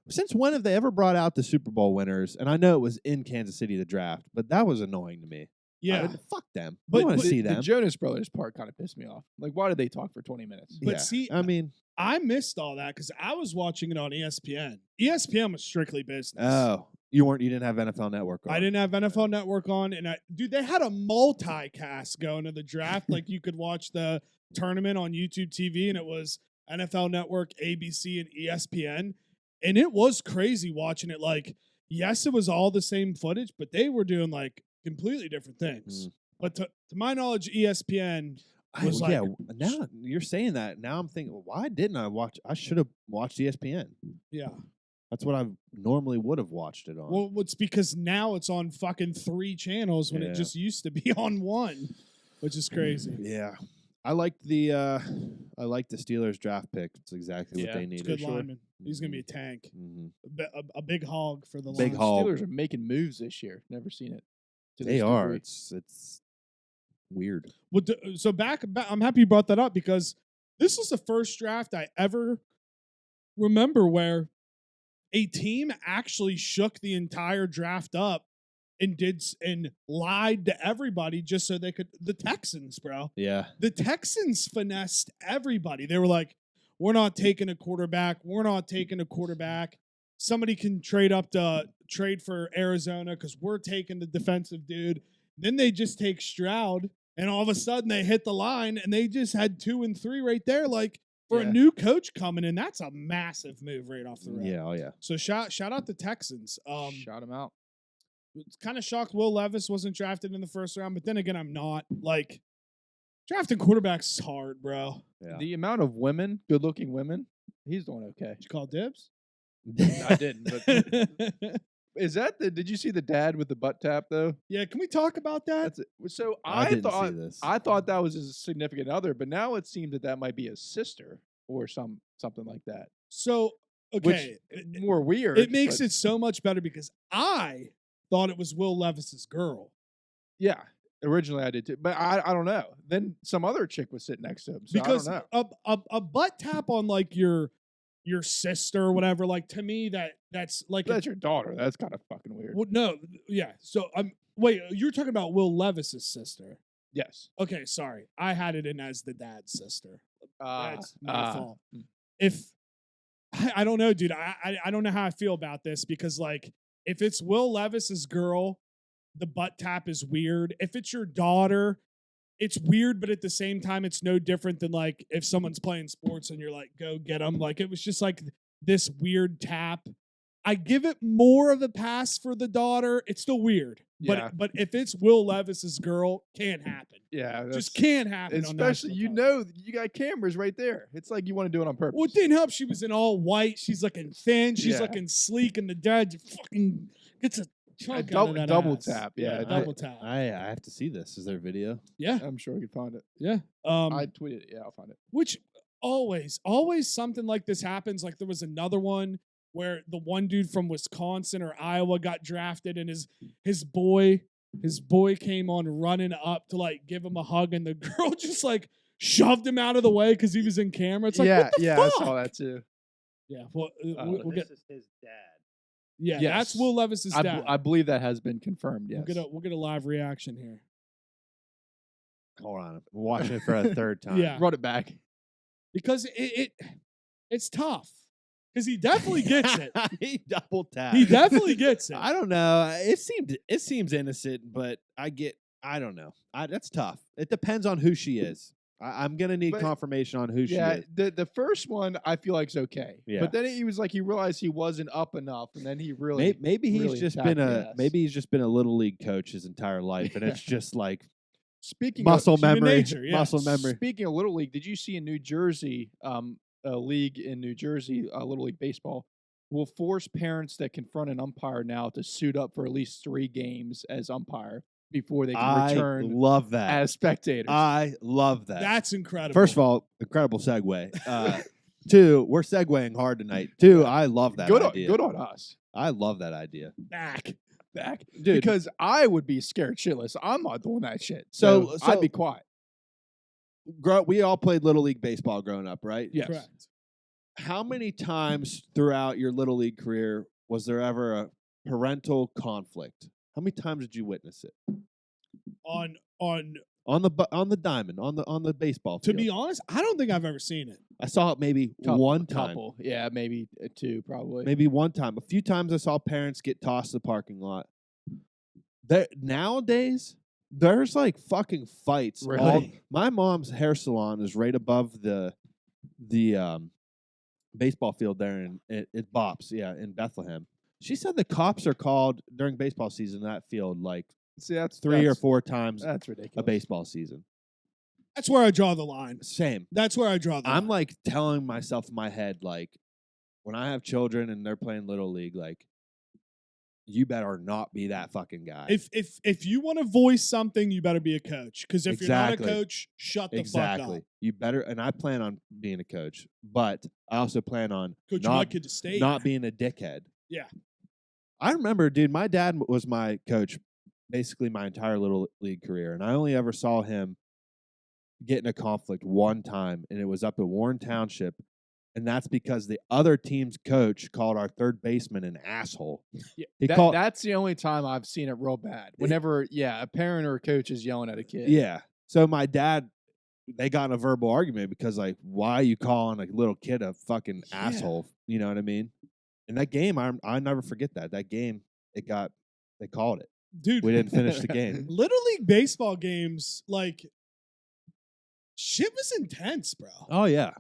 Since when have they ever brought out the Super Bowl winners? And I know it was in Kansas City the draft, but that was annoying to me. Yeah, Fuck them. But- I want but to see The them. Jonas Brothers part kind of pissed me off. Like, why did they talk for 20 minutes? But Yeah. see, I mean, I missed all that because I was watching it on ESPN. ESPN was strictly business. oh, you didn't have NFL Network on. I didn't have NFL Network on, and they had a multicast going to the draft. Like you could watch the tournament on YouTube TV, and it was NFL Network, ABC, and ESPN, and it was crazy watching it. Like, yes, it was all the same footage, but they were doing like completely different things. But to my knowledge, ESPN was like, now you're saying that. Now I'm thinking, well, why didn't I watch? I should have watched ESPN. yeah. That's what I normally would have watched it on. Well, it's because now it's on fucking 3 channels when Yeah. it just used to be on 1, which is crazy. yeah, I liked the Steelers draft pick. It's exactly what Yeah, they it's It's needed. good lineman. He's gonna be a tank, Mhm. a big hog for the Big line. hog. Steelers are making moves this year. Never seen it. to They this are. degree. It's weird. Well, so back, I'm happy you brought that up because this was the first draft I ever remember where a team actually shook the entire draft up and lied to everybody just so they could. The Texans, bro. Yeah. The Texans finessed everybody. They were like, "We're not taking a quarterback. We're not taking a quarterback. Somebody can trade for Arizona because we're taking the defensive dude." Then they just take Stroud, and all of a sudden they hit the line, and they just had 2 and 3 right there. Like for a new coach coming in, that's a massive move right off the rip. Yeah. Oh yeah. So shout out the Texans. Shout him out. Kind of shocked Will Levis wasn't drafted in the first round, but then again, I'm not. Like, drafting quarterbacks is hard, bro. Yeah. The amount of women, good-looking women, he's doing okay. Did you call dibs? I didn't. But is that did you see the dad with the butt tap, though? Yeah, can we talk about that? That's it. So I didn't see this. I thought that was his significant other, but now it seemed that might be his sister or something like that. So, okay. Which, more weird. It makes it so much better because I thought it was Will Levis's girl. Yeah. Originally I did too, but I don't know. Then some other chick was sitting next to him. So Because I don't know. a butt tap on like your sister or whatever, like to me that's like That's your daughter. That's kind of fucking weird. well, no, yeah. So wait, you're talking about Will Levis's sister. Yes. Okay, sorry. I had it in as the dad's sister. That's my fault. mm. If I don't know, dude. I don't know how I feel about this because like if it's Will Levis's girl, the butt tap is weird. If it's your daughter, it's weird, but at the same time, it's no different than like if someone's playing sports and you're like, go get them. Like it was just like this weird tap. I give it more of a pass for the daughter. It's still weird. Yeah. But if it's Will Levis's girl, can't happen. Yeah. Just can't happen. Especially, you know, you got cameras right there. It's like you want to do it on purpose. Well, it didn't help. She was in all white. She's looking thin. She's Yeah. looking sleek, and the dad fucking gets a chunk out of that double ass. tap. Yeah. double tap. I have to see this. Is there video? Yeah, I'm sure we could find it. yeah. I tweeted it. Yeah, I'll find it. Which always something like this happens. Like there was another one where the one dude from Wisconsin or Iowa got drafted, and his boy came on running up to like give him a hug, and the girl just like shoved him out of the way because he was in camera. It's like, what the I fuck? saw that too. Yeah, well, we'll This get. is his dad. Yeah, Yes. that's Will Levis's dad. I believe that has been confirmed. Yes. We'll get a live reaction here. Hold on. I'm watching it for a third time. Yeah. Run it back. Because it's tough. Because he definitely gets it. He double tapped. He definitely gets it. I don't know. It seems innocent, but I don't know. That's tough. It depends on who she is. I'm gonna need But- confirmation on who she is. the first one I feel like is okay. Yeah. But then he was like he realized he wasn't up enough, and then he really Maybe he's really just tapped been the ass. maybe he's just been a little league coach his entire life, and it's just like speaking muscle of, human memory. nature, yeah. Muscle memory. Speaking of Little League, did you see in New Jersey, a league in New Jersey, Little League baseball, will force parents that confront an umpire now to suit up for at least 3 games as umpire before they can I return love that. as spectators. I love that. That's incredible. First of all, incredible segue. 2, we're segueing hard tonight. 2, I love that idea. Good on us. I love that idea. back. Dude, Because I would be scared shitless. I'm not doing that shit. So- I'd be quiet. we all played Little League baseball growing up, right? Yes. Correct. How many times throughout your Little League career was there ever a parental conflict? How many times did you witness it? On On the diamond, on the baseball to field. be honest, I don't think I've ever seen it. I saw it maybe one time. Couple. Yeah, maybe 2 probably. Maybe one time. A few times I saw parents get tossed to the parking lot. Nowadays, there's like fucking fights. Really? My mom's hair salon is right above the baseball field there in it Bops, in Bethlehem. She said the cops are called during baseball season in that field like See, that's 3 or 4 times That's ridiculous. a baseball season. That's where I draw the line. Same. That's where I draw the line. I'm like telling myself in my head, like, when I have children and they're playing Little League, like, you better not be that fucking guy. If you want to voice something, you better be a coach. Because if Exactly. you're not a coach, shut the fuck Exactly. up. You better, and I plan on being a coach, but I also plan on Coach my kid to stay. not being a dickhead. Yeah. I remember, dude, my dad was my coach basically my entire Little League career, and I only ever saw him get in a conflict one time, and it was up at Warren Township. And that's because the other team's coach called our third baseman an asshole. Yeah, He called, that's the only time I've seen it real bad. Whenever, a parent or a coach is yelling at a kid. yeah. So my dad, they got in a verbal argument because, like, why are you calling a little kid a fucking asshole? You know what I mean? And that game, I never forget that. That game, they called it. Dude, We didn't finish the game. Little League baseball games, like, shit was intense, bro. Oh, yeah.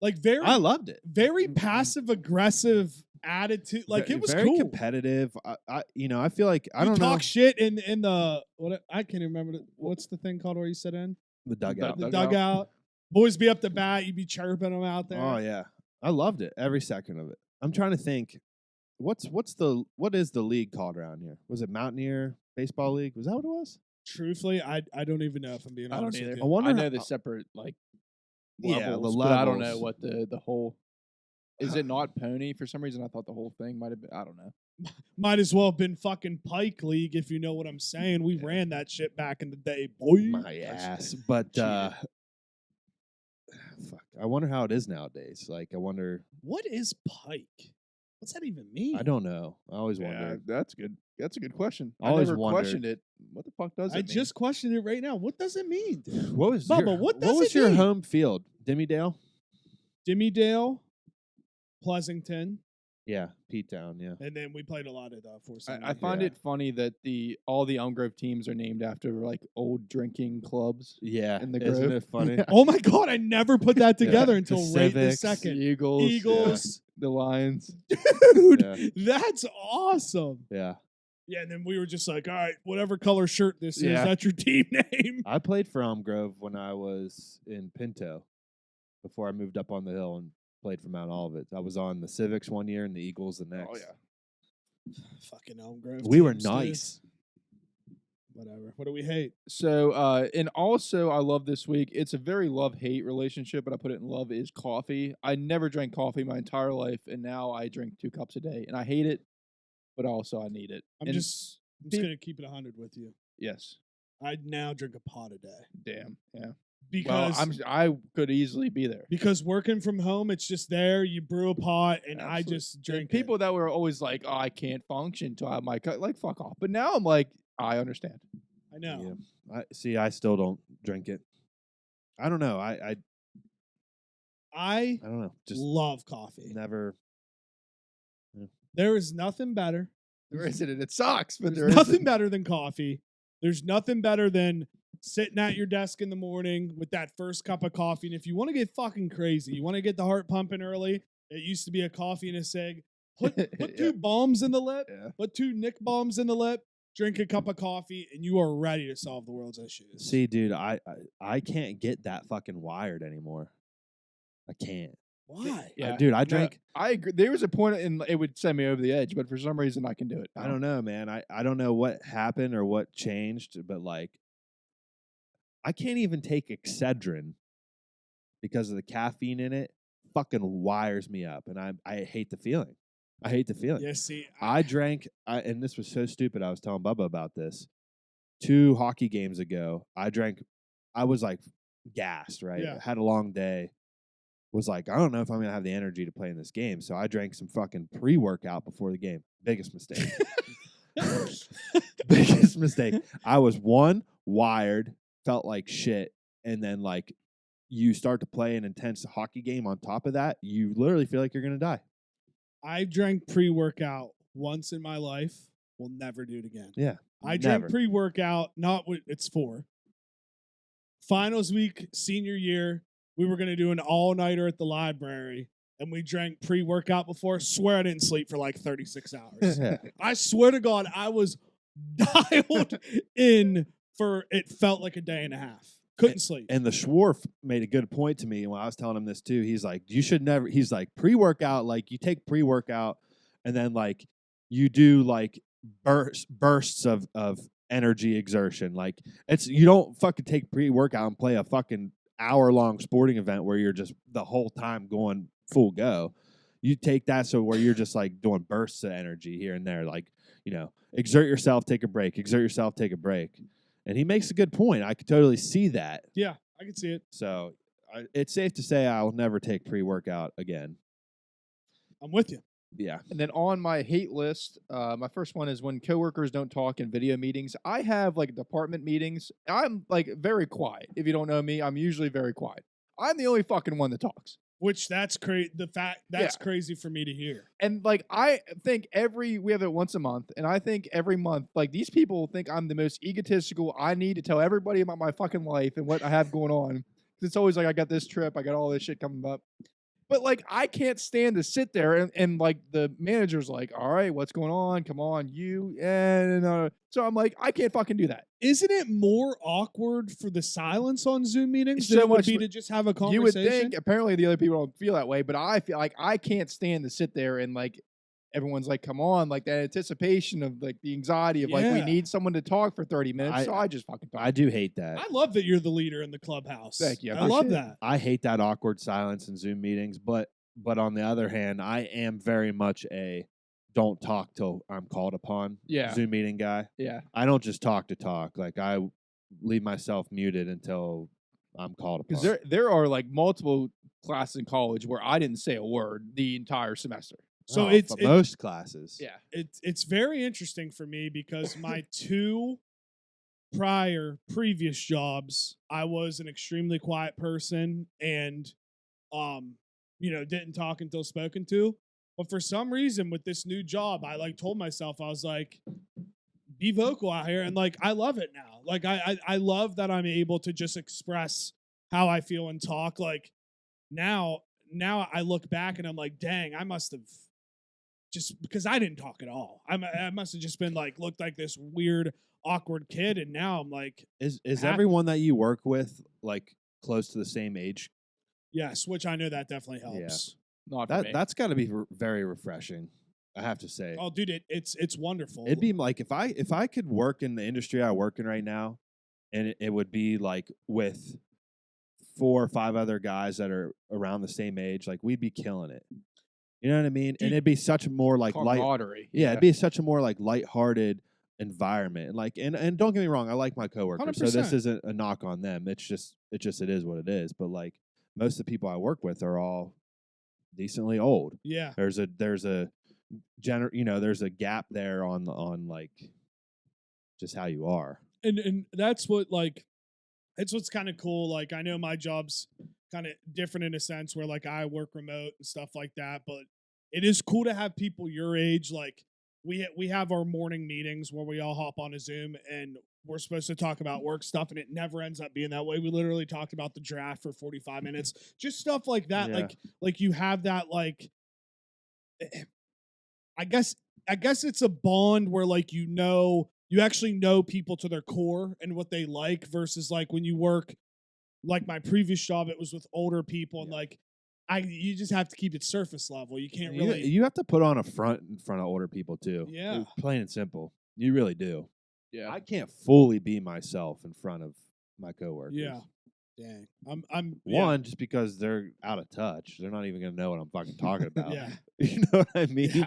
Like, I loved it. very passive aggressive attitude. Like, it was very cool. competitive. I feel like I You don't know talk shit in the what I can't even remember what's the thing called where you sit in the dugout. the dugout. Boys be up the bat, you be chirping them out there. Oh yeah, I loved it every second of it. I'm trying to think, what is the league called around here? Was it Mountaineer Baseball League? Was that what it was? Truthfully, I don't even know if I'm being I don't honest either. with I you. wonder I know how- the separate like Yeah, the levels, but I don't know levels. what the whole. Is it not pony? For some reason, I thought the whole thing might have been. I don't know. Might as well have been fucking Pike League if you know what I'm saying. We ran that shit back in the day, boy. My ass. But fuck, I wonder how it is nowadays. Like, I wonder. What is Pike? What's that even mean? I don't know. I always Yeah, wonder. that's good. That's a good question. I always never wondered. questioned it. What the fuck does it I mean? just questioned it right now. What does it mean, dude? What was Bubba, your, what does was it your mean? home field? Dimmydale? Dimmydale, Pleasanton, Yeah, Pete Town. Yeah. and then we played a lot at Fort Sumner. I find Yeah. it funny that all the Elm Grove teams are named after like old drinking clubs. Yeah. In the Isn't Grove. it funny? Yeah. Oh my god, I never put that together The until right this Civics, The second. Eagles, Eagles, the Lions. dude, Yeah. that's awesome. Yeah. Yeah, and then we were just like, all right, whatever color shirt this is, Yeah. that's your team name. I played for Elm Grove when I was in Pinto before I moved up on the hill and played for Mount Olivet. I was on the Civics one year and the Eagles the next. Oh yeah. Fucking Elm Grove. We were teams, dude. nice. Whatever. What do we hate? So, and also, I love this week. It's a very love-hate relationship, but I put it in love is coffee. I never drank coffee my entire life, and now I drink 2 cups a day, and I hate it, but also I need it. I'm And just gonna keep it 100 with you. yes, I now drink a pot a day damn, yeah. because Well, I could easily be there. because working from home, it's just there. You brew a pot, and I Absolutely. just And drink. people that were always like, "Oh, I can't function till I have my cut," like fuck off. But now I'm like, I understand. I know. I still don't drink it. I don't know. I I don't know. Just love coffee. never. There is nothing better. There isn't it. It sucks, but There's there nothing isn't. better than coffee. There's nothing better than sitting at your desk in the morning with that first cup of coffee. And if you want to get fucking crazy, you want to get the heart pumping early, it used to be a coffee and a cig. Put Yeah. 2 bombs in the lip, Yeah. put 2 Nick bombs in the lip, drink a cup of coffee, and you are ready to solve the world's issues. See, dude, I can't get that fucking wired anymore. I can't. Why? Yeah, Dude, I No, drank. I agree. There was a point in it would send me over the edge, but for some reason I can do it. I don't know, man. I don't know what happened or what changed, but like, I can't even take Excedrin because of the caffeine in it. Fucking wires me up, and I hate the feeling. I hate the feeling. Yeah, see, I drank, and this was so stupid. I was telling Bubba about this 2 hockey games ago. I was like gassed, right? Yeah. Had a long day. Was like, I don't know if I'm gonna have the energy to play in this game, so I drank some fucking pre-workout before the game. Biggest mistake. Biggest mistake. I was wired, felt like shit, and then like you start to play an intense hockey game on top of that, you literally feel like you're gonna die. I drank pre-workout once in my life. Will never do it again. Yeah. I never. drank pre-workout, not what it's for. Finals week, senior year, we were going to do an all-nighter at the library, and we drank pre-workout before. Swear I didn't sleep for like 36 hours. Yeah. I swear to God, I was dialed in for it felt like a day and a half. Couldn't sleep. And the Schwarf made a good point to me when I was telling him this too. He's like, you should never. He's like, pre-workout, like you take pre-workout, and then like you do like bursts of energy exertion. Like you don't fucking take pre-workout and play a fucking hour-long sporting event where you're just the whole time going full go. You take that so where you're just like doing bursts of energy here and there, like, exert yourself, take a break, exert yourself, take a break. And he makes a good point. I could totally see that. Yeah, I can see it. So it's safe to say I'll never take pre-workout again. I'm with you. Yeah. And then on my hate list, my first one is when coworkers don't talk in video meetings. I have like department meetings. I'm like very quiet. If you don't know me, I'm usually very quiet. I'm the only fucking one that talks. Which that's crazy. That's crazy for me to hear. And like I think we have it once a month, and I think every month, like these people think I'm the most egotistical. I need to tell everybody about my fucking life and what I have going on. It's always like I got this trip, I got all this shit coming up. But like I can't stand to sit there and like the manager's like, all right, what's going on? Come on, you and so I'm like, I can't fucking do that. Isn't it more awkward for the silence on Zoom meetings It's than so it would much be more- to just have a conversation? You would think apparently the other people don't feel that way, but I feel like I can't stand to sit there and like everyone's like, come on, like that anticipation of like the anxiety of like we Yeah. need someone to talk for 30 minutes. So I just fucking talk. I do hate that. I love that you're the leader in the clubhouse. Thank you. I I love appreciate that. I hate that awkward silence in Zoom meetings, but on the other hand, I am very much a don't talk till I'm called upon Yeah. Zoom meeting guy. Yeah. I don't just talk to talk. Like I leave myself muted until I'm called upon. Because there are like multiple classes in college where I didn't say a word the entire semester. So for most classes. Yeah. It's very interesting for me because my two previous jobs, I was an extremely quiet person and didn't talk until spoken to. But for some reason with this new job, I like told myself, I was like, be vocal out here. And like I love it now. Like I love that I'm able to just express how I feel and talk. Like now I look back and I'm like, dang, I must have just because I didn't talk at all. I must have just been like looked like this weird, awkward kid, and now I'm like, Is happy. everyone that you work with like close to the same age? yes, which I know that definitely helps. Not for me. That's got to be very refreshing. I have to say. Oh, dude, it's wonderful. It'd be like if I could work in the industry I work in right now, and it would be like with 4 or 5 other guys that are around the same age, like we'd be killing it. You know what I mean? Dude, and it'd be such a more like light. camaraderie. Yeah, it'd be such a more like lighthearted environment. And like and don't get me wrong, I like my coworkers, so this 100%. isn't a knock on them. It is what it is. But like most of the people I work with are all decently old. yeah. There's a there's a gap there on like just how you are. And that's what like it's what's kind of cool. Like I know my job's kind of different in a sense where like I work remote and stuff like that, but it is cool to have people your age. Like we have our morning meetings where we all hop on a Zoom and we're supposed to talk about work stuff, and it never ends up being that way. We literally talked about the draft for 45 minutes, just stuff like that. Yeah. Like you have that like I guess it's a bond where like you actually know people to their core and what they like versus like when you work like my previous job, it was with older people and like you just have to keep it surface level. You can't really You have to put on a front in front of older people too. Yeah. Plain and simple. You really do. Yeah. I can't fully be myself in front of my coworkers. Yeah. Dang. I'm One, just because they're out of touch. They're not even gonna know what I'm fucking talking about. Yeah. You know what I mean? Yeah.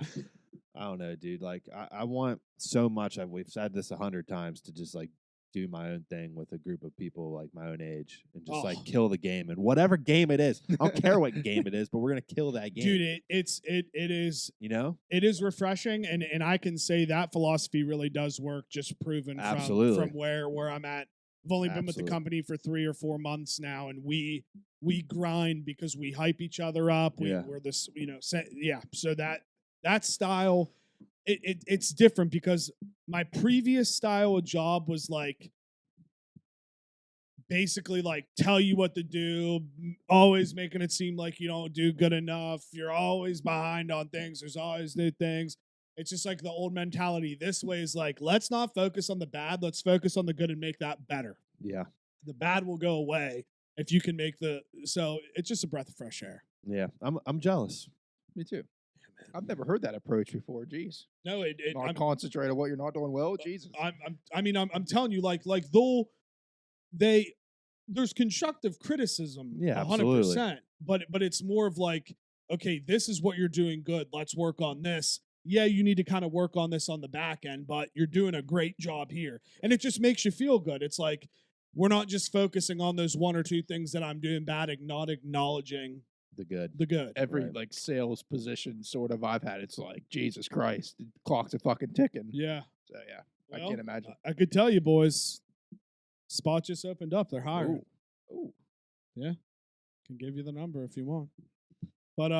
I don't know, dude. Like I want so much. We've said this 100 times to just like do my own thing with a group of people like my own age and just like kill the game and whatever game it is. I don't care what game it is, but we're gonna kill that game. Dude, it is You know? it is refreshing and I can say that philosophy really does work, just proven Absolutely. from where I'm at. I've only been with the Absolutely. company for 3 or 4 months now, and we grind because we hype each other up. We're this, so that style it's different because my previous style of job was like basically like tell you what to do, always making it seem like you don't do good enough. You're always behind on things. There's always new things. It's just like the old mentality. This way is like, let's not focus on the bad. Let's focus on the good and make that better. Yeah. The bad will go away if you can make so it's just a breath of fresh air. Yeah. I'm jealous. Me too. I've never heard that approach before. Jeez. No, Not concentrate on what you're not doing well. Jesus. I'm telling you, like there's constructive criticism, Yeah, 100%. But it's more of like, okay, this is what you're doing good. Let's work on this. Yeah, you need to kind of work on this on the back end, but you're doing a great job here, and it just makes you feel good. It's like we're not just focusing on those one or two things that I'm doing bad, not acknowledging The good. the good. Every Right. like sales position sort of I've had, it's like Jesus Christ, the clock's a fucking ticking. Yeah. So yeah, I Well, can't imagine. I could tell you, boys, spot just opened up. They're hiring. Ooh. Can give you the number if you want. But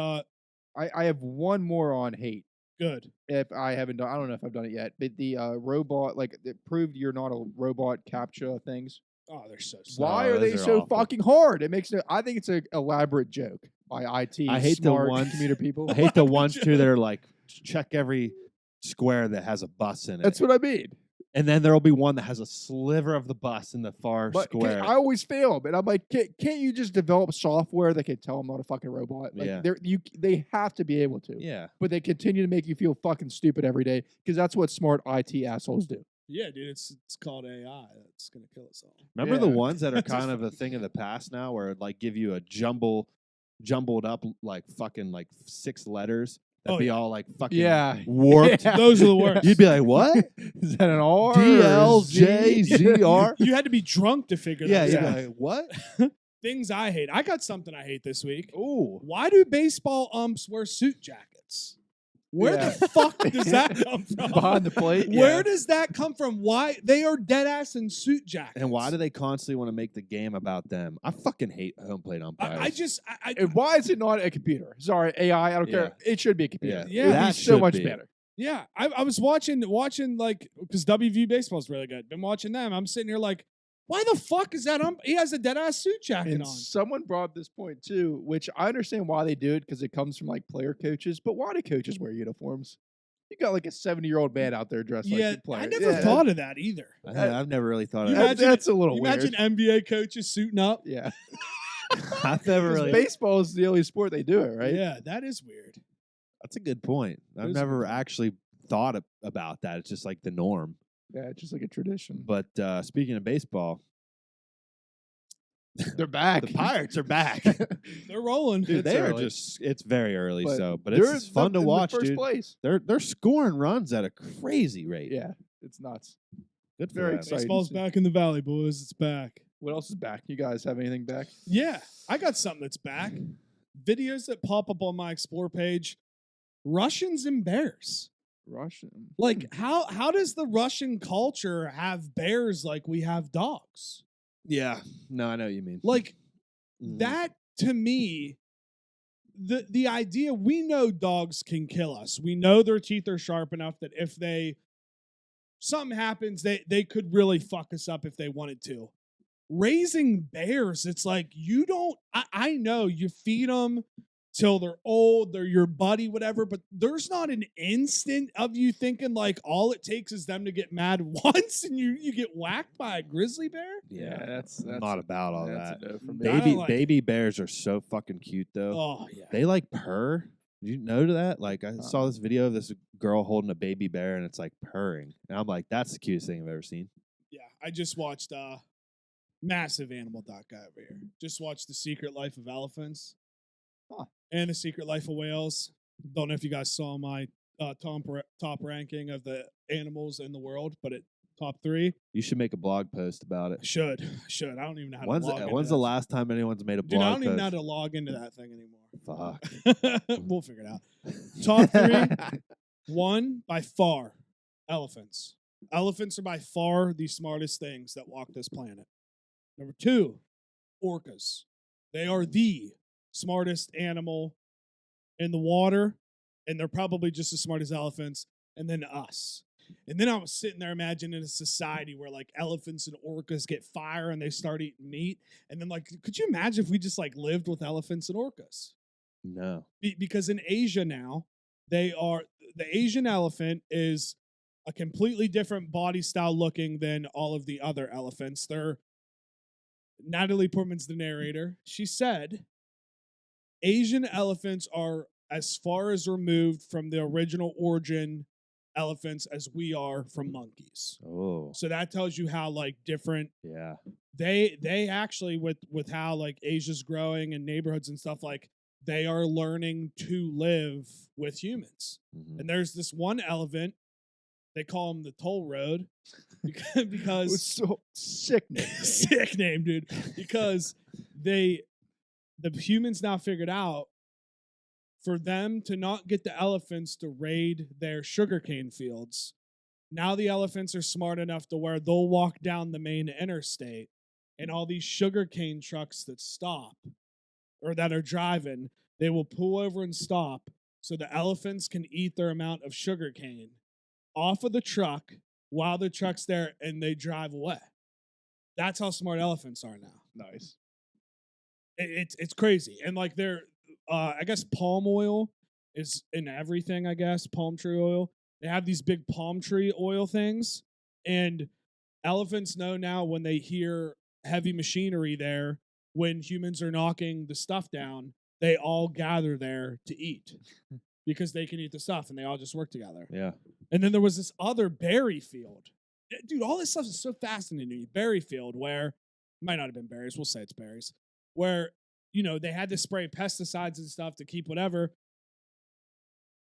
I have one more on hate. good. If I haven't done, I don't know if I've done it yet. But the robot, like it proved you're not a robot captcha things. Oh, they're so sad. Why Oh, are they those are so awful. fucking hard? It makes no. I think it's an elaborate joke by IT. I hate the smart ones- commuter people. I hate the ones too that are like check every square that has a bus in it. That's what I mean. And then there'll be one that has a sliver of the bus in the far But square. I always fail, but I'm like, can't you just develop software that can tell I'm not a fucking robot? Like, Yeah. they have to be able to. Yeah. But they continue to make you feel fucking stupid every day because that's what smart IT assholes do. Yeah, dude, it's called AI. That's gonna kill us all. Remember the Yeah. ones that are That's just kind of a thing of the past now, where it like give you a jumbled up like fucking like 6 letters that'd Oh, be yeah. all like fucking Yeah. warped. Yeah. Those are the worst. You'd be like, what? Is that an R? DLJZR? You had to be drunk to figure Yeah, that you'd out. be like, what? Things I hate. I got something I hate this week. Ooh. Why do baseball umps wear suit jackets? Where Yeah. the fuck does that come from? Behind the plate. Where yeah. does that come from? Why they are dead ass in suit jackets? And why do they constantly want to make the game about them? I fucking hate home plate umpires. And why is it not a computer? Sorry, AI. I don't care. It should be a computer. Yeah. Yeah. It'd be That so should much be. better. Yeah, I was watching like because WV baseball is really good. Been watching them. I'm sitting here like, why the fuck is that he has a dead ass suit jacket And on? someone brought up this point too, which I understand why they do it because it comes from like player coaches. But why do coaches wear uniforms? You got like a 70-year-old man out there dressed Yeah, like a player. I never thought of that either. I've never really thought of You that. imagine- That's a little You weird. imagine NBA coaches suiting up. Yeah. I've never 'Cause really. baseball is the only sport they do it, right? Yeah, that is weird. That's a good point. I've is a never good point. actually thought about that. It's just like the norm. Yeah, it's just like a tradition. But speaking of baseball, They're back. the Pirates are back. They're rolling. Dude, It's they are early. just. It's very early, But but they're it's fun to in the watch, first dude. place. They're scoring runs at a crazy rate. Yeah, it's nuts. Good for very them. exciting. Baseball's see. back in the valley, boys. It's back. What else is back? You guys have anything back? Yeah, I got something that's back. Videos that pop up on my Explore page. Russians and bears. Russian. Like how does the Russian culture have bears like we have dogs? Yeah. No, I know what you mean. Like Mhm. that to me, the idea we know dogs can kill us. We know their teeth are sharp enough that if something happens, they could really fuck us up if they wanted to. Raising bears, it's like you don't. I know you feed them till they're old, they're your buddy, whatever. But there's not an instant of you thinking like all it takes is them to get mad once and you get whacked by a grizzly bear. Yeah, that's I'm not about all that's that. a no for me. I don't like Baby bears are so fucking cute though. Oh yeah. They like purr. Did you know that? Like I saw this video of this girl holding a baby bear and it's like purring. And I'm like, that's the cutest thing I've ever seen. Yeah, I just watched massive animal doc guy over here. Just watched The Secret Life of Elephants. And The Secret Life of Whales. Don't know if you guys saw my top ranking of the animals in the world, but it top 3. You should make a blog post about it. Should. I don't even know how When's to log into the that. last time anyone's made a Dude, blog I don't even know how post? to log into that thing anymore. Fuck. We'll figure it out. Top 3. 1, by far, elephants. Elephants are by far the smartest things that walk this planet. Number 2, orcas. They are the smartest animal in the water, and they're probably just as smart as elephants, and then us. And then I was sitting there imagining a society where like elephants and orcas get fire and they start eating meat. And then like, could you imagine if we just like lived with elephants and orcas? No. Because in Asia now, the Asian elephant is a completely different body style looking than all of the other elephants. Natalie Portman's the narrator. She said, Asian elephants are as far as removed from the original origin elephants as we are from monkeys. Oh. So that tells you how like different Yeah. they actually with how like Asia's growing and neighborhoods and stuff, like they are learning to live with humans. Mhm. And there's this one elephant They call him the toll road It was because so sick. sick name, dude. Because the humans now figured out for them to not get the elephants to raid their sugarcane fields. Now the elephants are smart enough to where they'll walk down the main interstate, and all these sugarcane trucks that stop or that are driving, they will pull over and stop so the elephants can eat their amount of sugarcane off of the truck while the truck's there, and they drive away. That's how smart elephants are now. Nice. It's crazy. And like they're I guess palm oil is in everything, I guess, palm tree oil. They have these big palm tree oil things, and elephants know now when they hear heavy machinery there, when humans are knocking the stuff down, they all gather there to eat because they can eat the stuff and they all just work together. Yeah. And then there was this other berry field. Dude, all this stuff is so fascinating to me. Berry field where, might not have been berries, we'll say it's berries, where, they had to spray pesticides and stuff to keep whatever.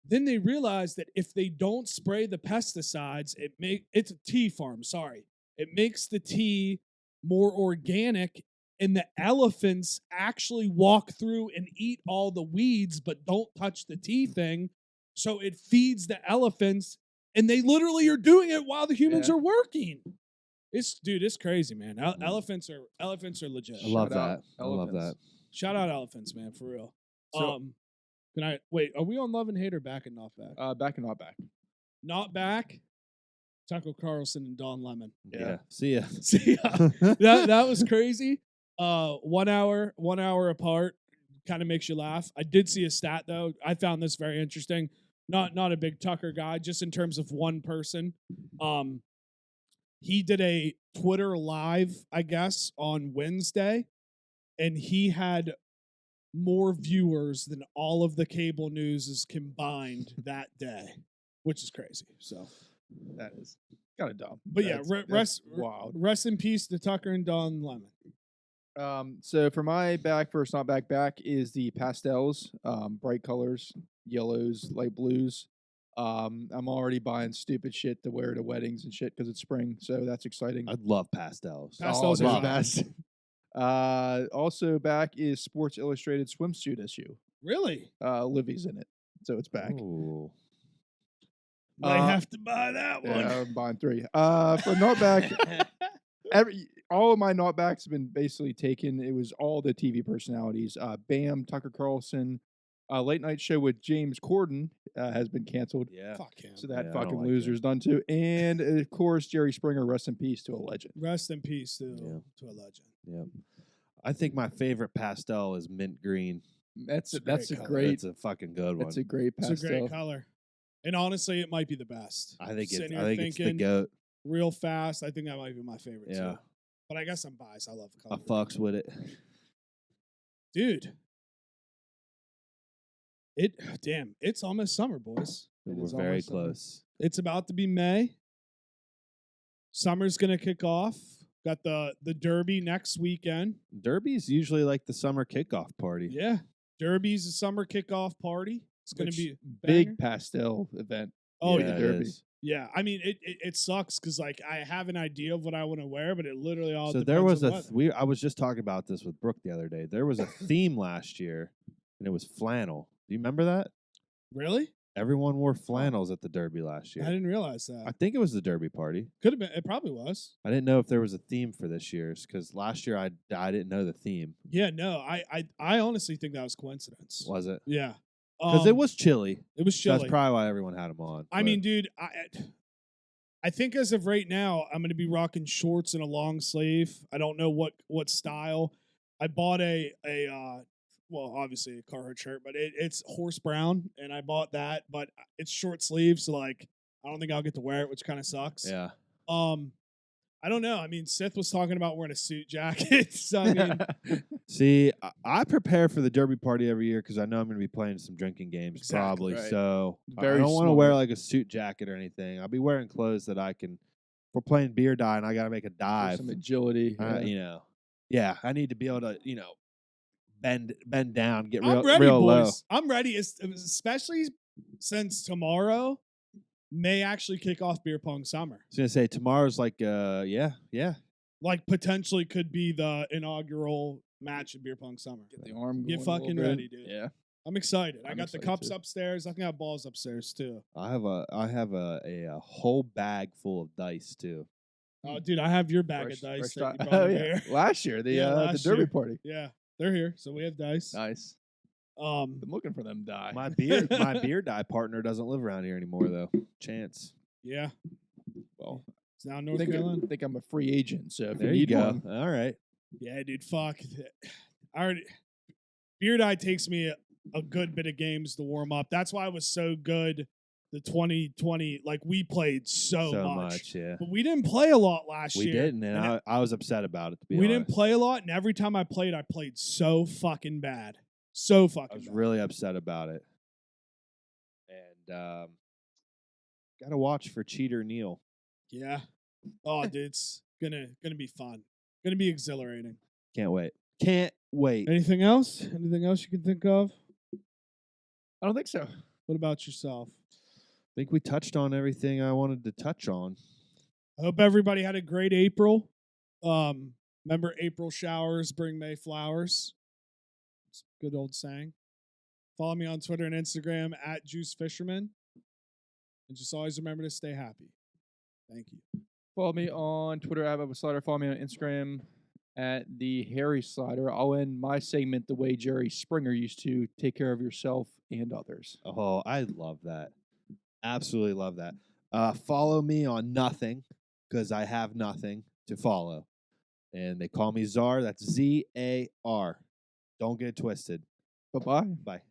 Then they realized that if they don't spray the pesticides, it's a tea farm, sorry. It makes the tea more organic, and the elephants actually walk through and eat all the weeds but don't touch the tea thing. So it feeds the elephants, and they literally are doing it while the humans are working. It's crazy, man. Elephants are legit. I love that. I love that. Shout out elephants, man, for real. So- Can I wait? Are we on Love and Hate or Back and Not Back? Back and not back. Not Back. Tucker Carlson and Don Lemon. Yeah. See ya. See, that was crazy. 1 hour apart, kind of makes you laugh. I did see a stat though. I found this very interesting. Not a big Tucker guy, just in terms of one person. He did a Twitter live, I guess, on Wednesday, and he had more viewers than all of the cable news combined that day, which is crazy. So That is kind of dumb. but yeah, That's wild. rest in peace to Tucker and Don Lemon. So for my back versus not back is the pastels, bright colors, yellows, light blues. I'm already buying stupid shit to wear to weddings and shit because it's spring, so that's exciting. I love pastels. Pastels Oh, are dude, fun. that's- Also back is Sports Illustrated swimsuit issue. Really? Livy's in it, so it's back. Ooh. I have to buy that one. Yeah, I'm buying 3. For not back, all of my not backs have been basically taken. It was all the TV personalities. Bam, Tucker Carlson, late night show with James Corden has been canceled. Yeah. Fuck him. So Yeah, that I don't fucking like loser's done too. And of course, Jerry Springer, rest in peace to a legend. Rest in peace to Yeah. a legend. Yeah. I think my favorite pastel is mint green. That's It's a that's a great color. great That's a fucking good one. that's a great It's pastel. a great color. And honestly, it might be the best. I think Sitting it's here the thinking goat. real fast. I think that might be my favorite Yeah. too. But I guess I'm biased. I love the I color. fucks with it. Dude. It's almost summer, boys. It We're is very almost summer. close. It's about to be May. Summer's gonna kick off. Got the Derby next weekend. Derby's usually like the summer kickoff party. Yeah. Derby's a summer kickoff party. It's gonna Which be a Big banger. pastel event. Oh yeah, yeah. it Derby. is. Yeah, I mean it sucks because like I have an idea of what I want to wear, but it literally all So depends there was on a weather. I was just talking about this with Brooke the other day. There was a theme last year, and it was flannel. Do you remember that? Really? Everyone wore flannels at the Derby last I year. didn't realize that. I think it was the Derby party. Could have been. It probably was. I didn't know if there was a theme for this year's because last year I didn't know the theme. Yeah. No. I honestly think that was coincidence. Was it? Yeah. Because it was chilly. It was So chilly. that's probably why everyone had them on. I but- mean, dude, I think as of right now, I'm going to be rocking shorts and a long sleeve. I don't know what style. I bought well, obviously a Carhartt shirt, but it's horse brown, and I bought that, but it's short sleeves, so like I don't think I'll get to wear it, which kind of sucks. yeah. I don't know. I mean, Sith was talking about wearing a suit jacket, so I mean, See, I prepare for the Derby party every year because I know I'm going to be playing some drinking games Exactly, probably. right. So I Very don't want to wear smart. like a suit jacket or anything. I'll be wearing clothes that I can. If we're playing beer die and I got to make a dive, Some agility. yeah. I need to be able to, bend down, get I'm real, ready, real low. boys. I'm ready, especially since tomorrow may actually kick off beer pong summer. I was gonna say tomorrow's like yeah. Like potentially could be the inaugural match of beer pong summer. Get the arm. Get going a little fucking bit. ready, dude. Yeah. I'm excited. I I'm got the excited cups too. upstairs. I think I have balls upstairs too. I have a whole bag full of dice too. Oh, dude, I have your bag Fresh- of dice fresh that you di- brought oh over yeah, here. last year the last derby year. party. Yeah, they're here, so we have dice. Nice. Um, Been looking for them die. My beer die partner doesn't live around here anymore though. Chance. yeah, Well, it's now in I North think, Carolina. I think I'm a free agent, so if There you you need go. one, All right. Yeah, dude, fuck. I already beer die takes me a good bit of games to warm up. That's why I was so good. The 2020, like we played so much, yeah. but we didn't play a lot last We year. didn't, and I was upset about it. To be we honest, didn't play a lot, and every time I played so fucking bad, so fucking. I was bad. really upset about it, and gotta watch for Cheater Neil. Yeah. Oh, dude, it's gonna be fun. Gonna be exhilarating. Can't wait. Can't wait. Anything else? Anything else you can think of? I don't think so. What about yourself? I think we touched on everything I wanted to touch on. I hope everybody had a great April. Remember, April showers bring May flowers. It's a good old saying. Follow me on Twitter and Instagram at Juice Fisherman. And just always remember to stay happy. Thank you. Follow me on Twitter at Bubba Slider. Follow me on Instagram at the Harry Slider. I'll end my segment the way Jerry Springer used to: take care of yourself and others. Oh, I love that. Absolutely love that. Follow me on nothing because I have nothing to follow. And they call me Czar. That's ZAR. Don't get it twisted. Bye-bye. Bye.